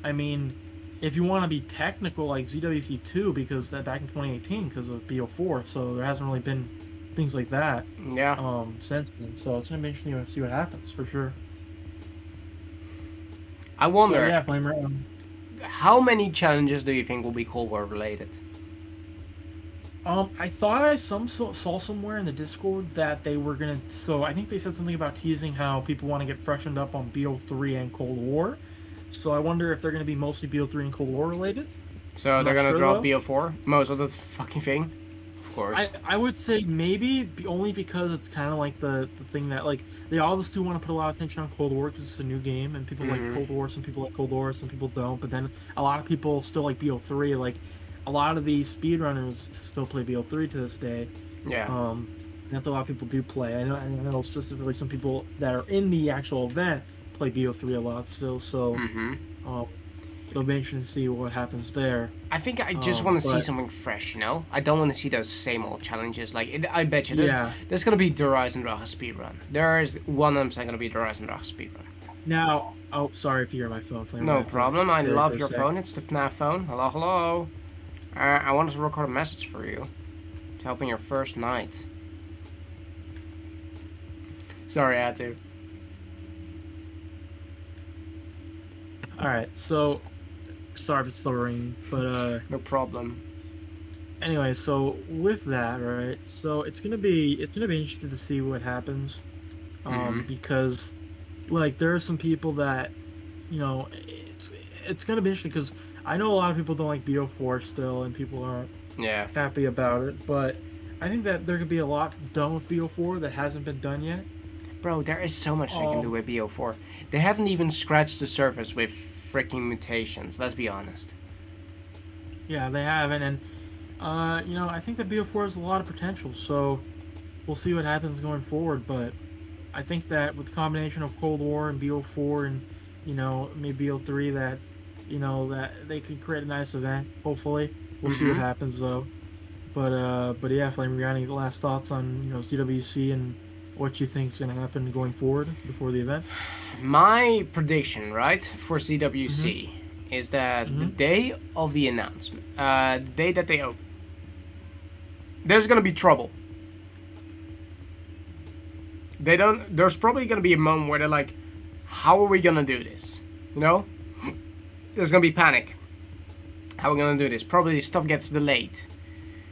I mean, if you want to be technical, like ZWC 2, because that back in 2018 because of BO4, so there hasn't really been things like that
Yeah.
since then. So it's gonna be interesting to see what happens for sure.
I wonder,
So, yeah, Flamer.
how many challenges do you think will be Cold War related?
I thought I saw somewhere in the Discord that they were gonna. So I think they said something about teasing how people want to get freshened up on BO3 and Cold War. So I wonder if they're gonna be mostly BO3 and Cold War related.
So they're gonna
sure,
drop
though.
BO4? Most of the fucking thing? Of course.
I would say maybe only because it's kind of like the thing that, like, they obviously want to put a lot of attention on Cold War because it's a new game and people like Cold War. Some people like Cold War, some people don't. But then a lot of people still like BO3. Like, a lot of these speedrunners still play BO3 to this day.
Yeah.
That's a lot of people do play. I know specifically some people that are in the actual event play BO3 a lot still. So it'll be interesting to see what happens there.
I think I just want to see
but-
something fresh, you know? I don't want to see those same old challenges. Like, I bet you
Yeah.
there's gonna be the Rise and Raha speedrun. There's one of them's gonna be the Rise and Raha speedrun.
Now, oh, sorry if you hear my phone. Flamer.
No
I have to
problem. I
hear it
love
for a
your
sec.
phone. It's the FNAF phone. Hello, hello. I wanted to record a message for you to help in your first night. Sorry, I had to.
All right, so sorry if it's still ringing, but
No problem.
anyway, so with that, right? So it's gonna be interesting to see what happens, because like there are some people that, it's gonna be interesting because I know a lot of people don't like BO4 still, and people aren't
Yeah.
happy about it, but I think that there could be a lot done with BO4 that hasn't been done yet.
Bro, there is so much they can do with BO4. They haven't even scratched the surface with freaking mutations, let's be honest.
Yeah, they haven't, and I think that BO4 has a lot of potential. So we'll see what happens going forward. But I think that with the combination of Cold War and BO4 and maybe BO3, that that they could create a nice event. Hopefully, we'll see what happens though. But yeah, Flame, you got any last thoughts on ZWC and what you think is going to happen going forward before the event?
My prediction, right, for ZWC is that the day of the announcement, the day that they open, there's gonna be trouble. There's probably gonna be a moment where they're like, how are we gonna do this? There's gonna be panic. How are we gonna do this? Probably stuff gets delayed.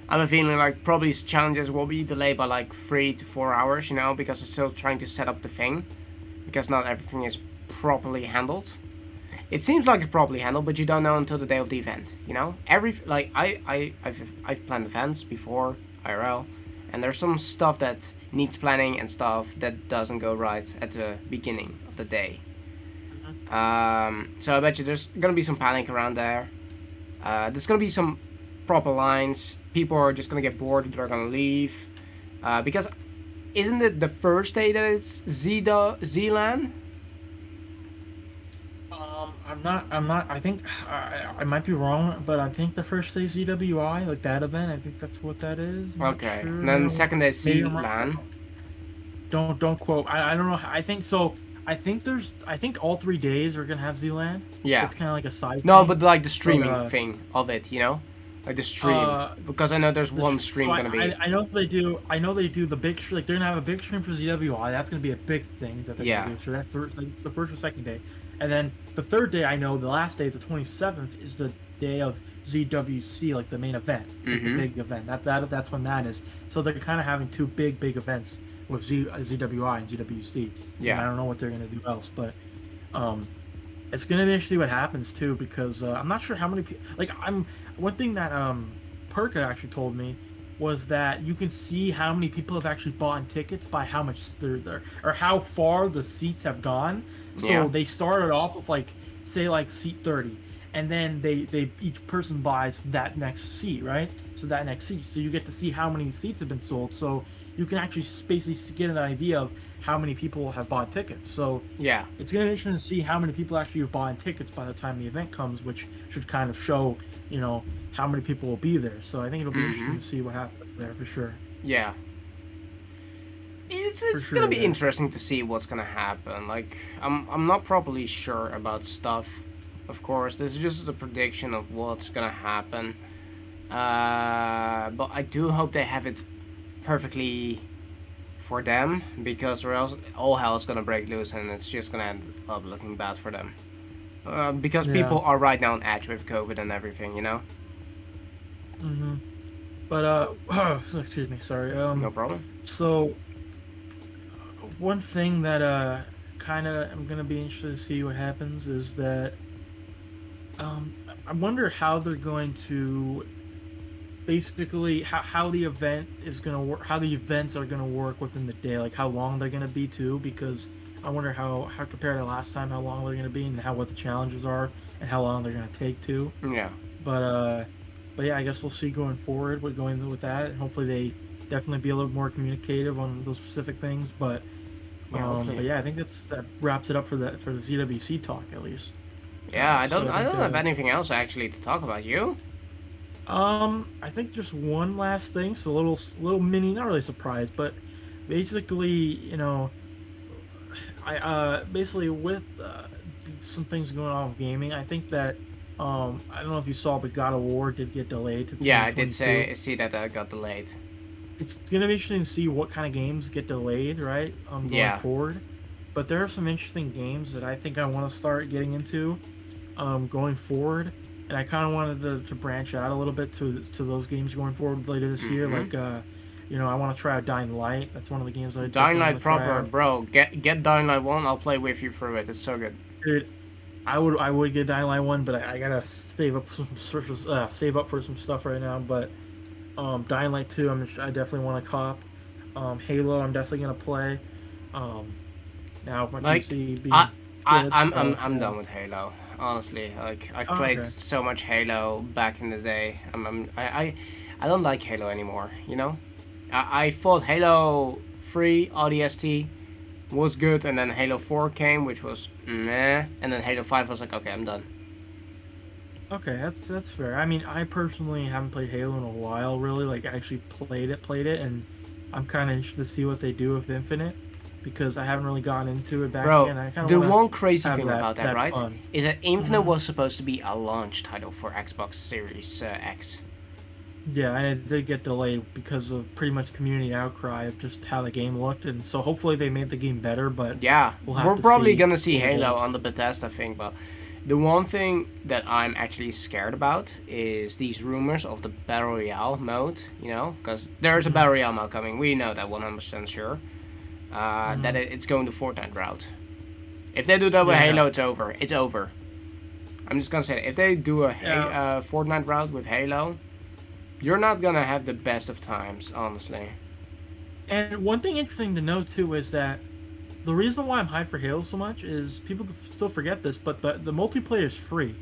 I have a feeling like probably these challenges will be delayed by like 3 to 4 hours, because they're still trying to set up the thing. Because not everything is properly handled. It seems like it's properly handled, but you don't know until the day of the event, I've planned events before, IRL, and there's some stuff that needs planning and stuff that doesn't go right at the beginning of the day. So I bet you there's gonna be some panic around there. There's gonna be some proper lines. People are just gonna get bored. They're gonna leave. Because isn't it the first day that it's ZLAN?
I'm not. I think I might be wrong, but I think the first day is ZWI, like that event. I think that's what that is. I'm not
Okay.
sure.
And then the second day is
Maybe I'm wrong.
ZLAN.
Don't quote. I don't know. I think so. I think all 3 days are gonna have ZLAN.
Yeah.
It's kind of like a side.
No,
thing.
but like the streaming
But,
thing of it, like the stream. Because I know there's one stream
so
gonna be.
I know they do. I know they do the big. Like they're gonna have a big stream for ZWI. That's gonna be a big thing that they're gonna do. So it's the first or second day, and then the third day. I know the last day, the 27th, is the day of ZWC, like the main event, like the big event. That's when that is. So they're kind of having two big events with ZWI and ZWC.
Yeah.
And I don't know what they're gonna do else, but it's gonna be interesting what happens too, because I'm not sure how many people. Like one thing that Perka actually told me was that you can see how many people have actually bought tickets by how much they're there, or how far the seats have gone. So they started off with like, say like seat 30, and then they each person buys that next seat, right? So that next seat, so you get to see how many seats have been sold. So you can actually basically get an idea of how many people have bought tickets. So it's gonna be interesting to see how many people actually have bought tickets by the time the event comes, which should kind of show, you know, how many people will be there. So I think it'll be interesting to see what happens there for sure.
Yeah. It's gonna be interesting to see what's gonna happen. Like, I'm not properly sure about stuff. Of course, this is just a prediction of what's gonna happen. But I do hope they have it perfectly for them, because or else all hell is gonna break loose and it's just gonna end up looking bad for them. Because people are right now on edge with COVID and everything, you know.
But excuse me, sorry.
No problem.
So one thing that kind of I'm gonna be interested to see what happens is that I wonder how they're going to basically how the event is gonna work, how the events are gonna work within the day, like how long they're gonna be too, because I wonder how compared to last time, how long they're gonna be and what the challenges are and how long they're gonna take too.
Yeah.
But yeah, I guess we'll see going forward with that, and hopefully they definitely be a little more communicative on those specific things. But yeah, I think that wraps it up for the ZWC talk at least.
Yeah, I don't have anything else actually to talk about. You?
I think just one last thing, so a little mini, not really surprise, but basically, you know, I basically with some things going on with gaming, I think that I don't know if you saw, but God of War did get delayed to 2022.
Yeah, I did see that got delayed.
It's gonna be interesting to see what kind of games get delayed, right? Going forward. But there are some interesting games that I think I want to start getting into, going forward. And I kind of wanted to branch out a little bit to those games going forward later this year. Like, you know, I want to try out Dying Light. That's one of the games I
Dying Light proper, bro. Get Dying Light 1. I'll play with you through it. It's so good.
Dude, I would get Dying Light 1, but I gotta save up for some stuff right now. But Dying Light 2, I definitely want to cop. Halo, I'm definitely gonna play. Now my PC being
I'm done with Halo. Honestly, like I've played so much Halo back in the day. I don't like Halo anymore. You know, I thought Halo 3 ODST was good, and then Halo 4 came, which was meh, and then Halo 5 was like, okay, I'm done.
Okay, that's fair. I mean, I personally haven't played Halo in a while, really. Like, I actually played it, and I'm kind of interested to see what they do with Infinite, because I haven't really gotten into it back again. I
the one crazy thing about that, right,
fun.
is that Infinite was supposed to be a launch title for Xbox Series X.
Yeah, and it did get delayed because of pretty much community outcry of just how the game looked, and so hopefully they made the game better, but
yeah,
we're
probably gonna see Halo on the Bethesda thing, but the one thing that I'm actually scared about is these rumors of the Battle Royale mode, you know, because there's a Battle Royale mode coming, we know that 100% sure, that it's going the Fortnite route. If they do that with Halo, it's over. It's over. I'm just gonna say that. If they do a Fortnite route with Halo, you're not gonna have the best of times, honestly.
And one thing interesting to note too is that the reason why I'm hyped for Halo so much is people still forget this, but the multiplayer is free.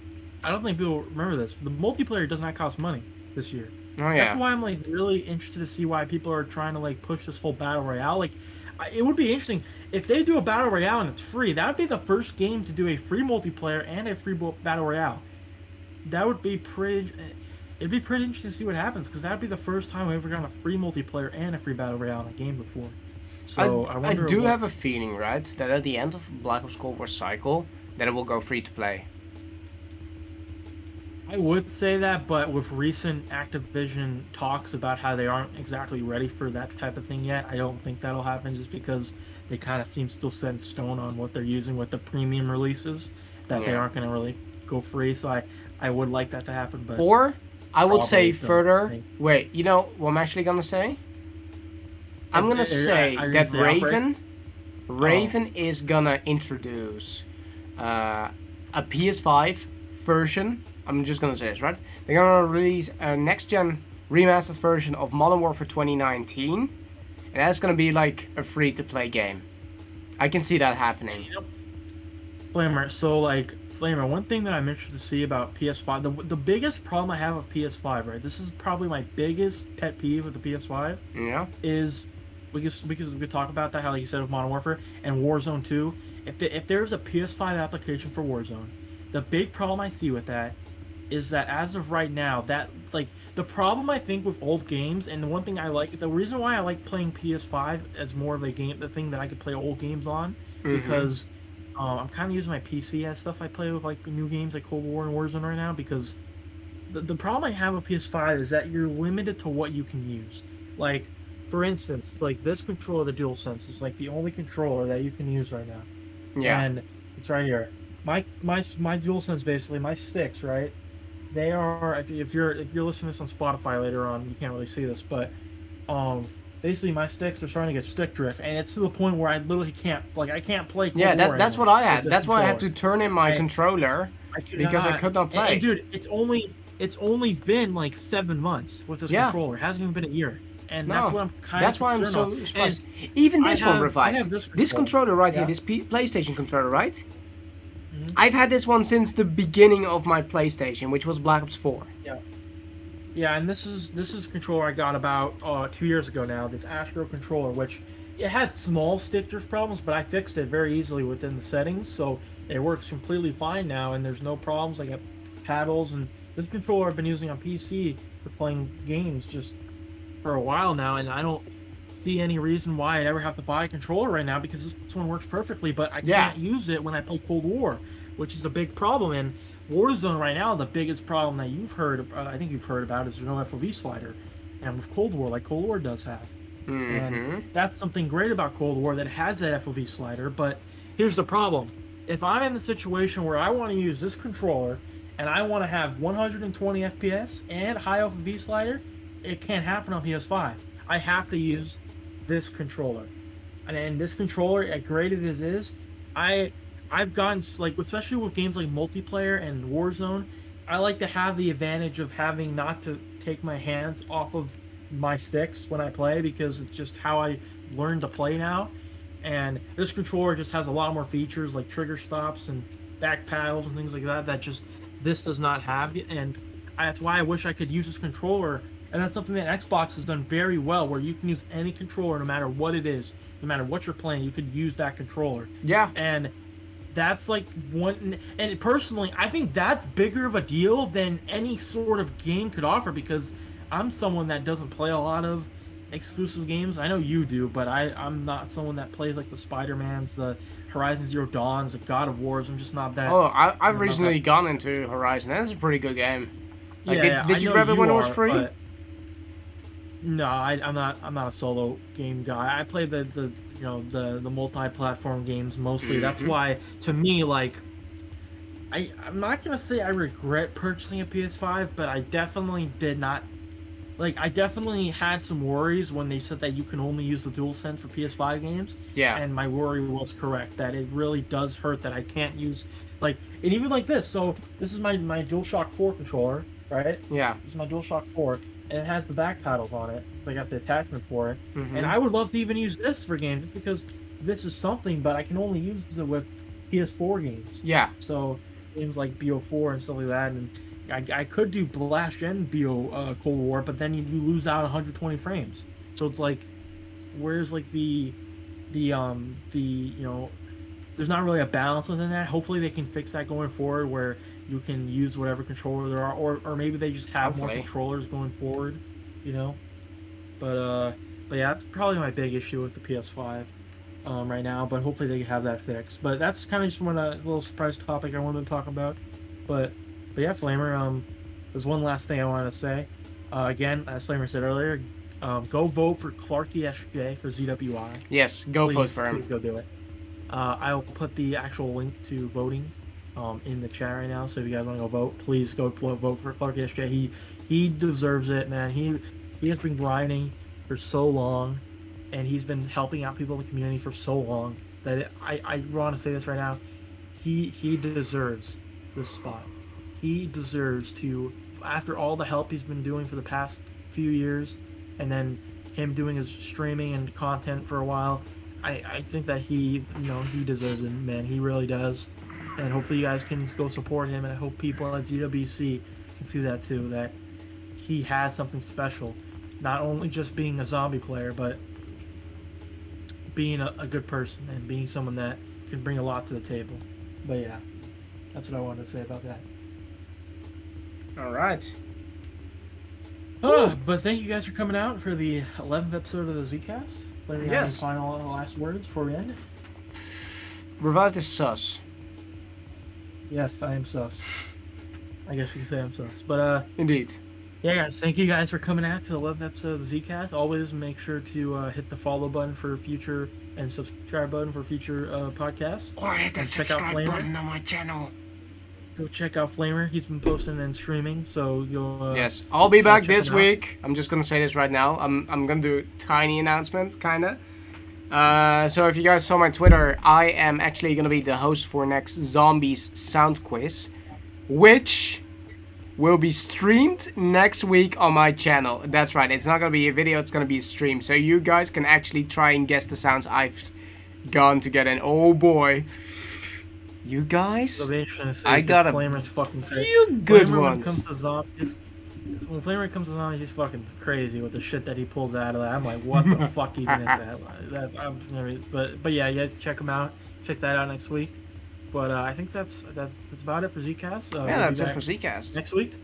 I don't think people remember this. The multiplayer does not cost money this year.
Oh yeah.
That's why I'm like really interested to see why people are trying to like push this whole battle royale. Like, it would be interesting if they do a battle royale and it's free. That would be the first game to do a free multiplayer and a free battle royale. That would be pretty. It'd be pretty interesting to see what happens, because that'd be the first time we've ever gotten a free multiplayer and a free battle royale in a game before. So I
do have a feeling, right, that at the end of Black Ops Cold War Cycle, that it will go free to play.
I would say that, but with recent Activision talks about how they aren't exactly ready for that type of thing yet, I don't think that'll happen, just because they kind of seem still set in stone on what they're using with the premium releases, that they aren't going to really go free. So I would like that to happen, but
or I would say further. Wait, you know what I'm actually gonna say? I'm gonna say that Raven is gonna introduce a PS5 version. I'm just gonna say this, right? They're gonna release a next gen remastered version of Modern Warfare 2019, and that's gonna be like a free-to-play game. I can see that happening.
Flamer, so like Flamer, one thing that I'm interested to see about PS5, the biggest problem I have with PS5, right? This is probably my biggest pet peeve with the PS5.
Yeah.
Is we could talk about that, how like you said with Modern Warfare and Warzone 2. If there's a PS5 application for Warzone, the big problem I see with that is that as of right now, that like the problem I think with old games, and the one thing I like, the reason why I like playing PS5 as more of a game, the thing that I could play old games on, because I'm kind of using my PC as stuff I play with like new games like Cold War and Warzone right now, because the problem I have with PS5 is that you're limited to what you can use. Like, for instance, like this controller, the DualSense, is like the only controller that you can use right now.
Yeah.
And it's right here. My DualSense, basically, my sticks, right? They are, if you're listening to this on Spotify later on, you can't really see this, but basically my sticks are starting to get stick drift, and it's to the point where I literally can't, like, I can't play Cold War
that's
anymore
what I had. That's
controller.
why I had to turn in my controller because I could not play.
And dude, it's only been like 7 months with this controller. It hasn't even been a year. And that's what I'm kind
That's
of
why I'm
concerned
so
of.
surprised. Even this one revived. This controller right here, this PlayStation controller, right? I've had this one since the beginning of my PlayStation, which was Black Ops 4.
Yeah, and this is a controller I got about 2 years ago now. This Astro controller, which it had small stick drift problems, but I fixed it very easily within the settings, so it works completely fine now, and there's no problems. I got paddles, and this controller I've been using on PC for playing games just for a while now, and I don't see any reason why I'd ever have to buy a controller right now, because this one works perfectly, but I can't use it when I play Cold War, which is a big problem. And Warzone right now, the biggest problem that you've heard, I think you've heard about, is there's no FOV slider, and with Cold War, like Cold War does have. And that's something great about Cold War, that it has that FOV slider. But here's the problem: if I'm in the situation where I want to use this controller and I want to have 120 FPS and high FOV slider, it can't happen on PS5. I have to use this controller, and this controller, as great as it is, I've gotten, like, especially with games like multiplayer and Warzone, I like to have the advantage of having not to take my hands off of my sticks when I play, because it's just how I learned to play now. And this controller just has a lot more features like trigger stops and back paddles and things like that just this does not have. And that's why I wish I could use this controller. And that's something that Xbox has done very well, where you can use any controller no matter what it is, no matter what you're playing, you could use that controller.
Yeah.
And that's like one, and personally, I think that's bigger of a deal than any sort of game could offer, because I'm someone that doesn't play a lot of exclusive games. I know you do, but I'm not someone that plays like the Spider-Mans, the Horizon Zero Dawns, the God of Wars. I'm just not that.
Oh, I've recently gone into Horizon. That's a pretty good game. Like, did you grab it when it was free?
No, I'm not a solo game guy. I play the multi-platform games mostly. That's why, to me, like, I'm not gonna say I regret purchasing a PS5, but I definitely did not. Like, I definitely had some worries when they said that you can only use the DualSense for PS5 games. Yeah. And my worry was correct, that it really does hurt that I can't use, like, and even like this. So this is my DualShock 4 controller, right? Yeah. This is my DualShock 4. And it has the back paddles on it. So I got the attachment for it. And I would love to even use this for games, just because this is something, but I can only use it with PS4 games. Yeah. So games like BO4 and stuff like that, and I could do Blast Gen BO Cold War, but then you lose out 120 frames. So it's like, where's like the there's not really a balance within that. Hopefully they can fix that going forward, where you can use whatever controller there are, or maybe they just have more controllers going forward, you know. But yeah, that's probably my big issue with the PS5 right now. But hopefully they have that fixed. But that's kind of just one little surprise topic I wanted to talk about. But yeah, Flamer. There's one last thing I wanted to say. Again, as Flamer said earlier, go vote for Clarky SJ for ZWI.
Yes, go vote for him.
Please go do it. I'll put the actual link to voting in the chat right now, so if you guys want to go vote, please go vote for Clarky SJ. He deserves it, man. He has been grinding for so long, and he's been helping out people in the community for so long that I want to say this right now. He deserves this spot. He deserves to, after all the help he's been doing for the past few years, and then him doing his streaming and content for a while, I think that he deserves it, man. He really does. And hopefully you guys can go support him, and I hope people at ZWC can see that too, that he has something special. Not only just being a zombie player, but being a good person and being someone that can bring a lot to the table. But yeah, that's what I wanted to say about that.
All right.
But thank you guys for coming out for the 11th episode of the Zcast. Let me have any final last words before we end.
Revived is sus.
Yes, I am sus. I guess you could say I'm sus. But
indeed.
Yeah, guys, thank you guys for coming out to the 11th episode of the Zcast. Always make sure to hit the follow button for future and subscribe button for future podcasts.
Or hit that subscribe button on my channel.
Go check out Flamer. He's been posting and streaming, so you'll...
yes, I'll be back this week. I'm just going to say this right now. I'm going to do a tiny announcement, kind of. So if you guys saw my Twitter, I am actually going to be the host for next Zombies Sound Quiz, which will be streamed next week on my channel. That's right, it's not going to be a video, it's going to be a stream. So you guys can actually try and guess the sounds I've gone to get in. Oh boy. You guys, I got a few good ones.
When Flamer comes to zombies, he's fucking crazy with the shit that he pulls out of that. I'm like, what the fuck even is that? But yeah, you guys check him out. Check that out next week. But I think that's about it for Zcast.
Yeah, that's it for Zcast.
Next week.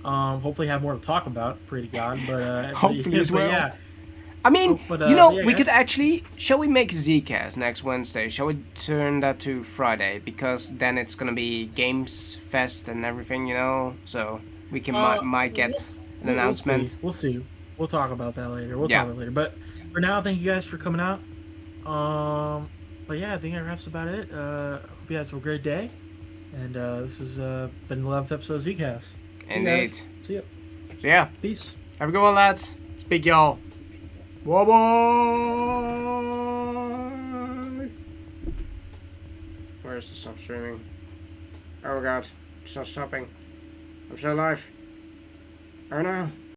Hopefully have more to talk about. Pray to God. But
hopefully as well.
Yeah.
I mean, we could actually... Shall we make Zcast next Wednesday? Shall we turn that to Friday? Because then it's going to be Games Fest and everything, So we can might get an announcement.
We'll see. We'll talk about that later. Talk about it later. But for now, thank you guys for coming out. But yeah, I think that wraps about it. Hope you guys have a great day. And this has been the 11th episode of Zcast.
Indeed.
See ya.
So yeah.
Peace.
Have a good one, lads. Speak y'all. Bye bye. Where's the stop streaming? Oh god, it's not stopping. I'm still alive. Oh no.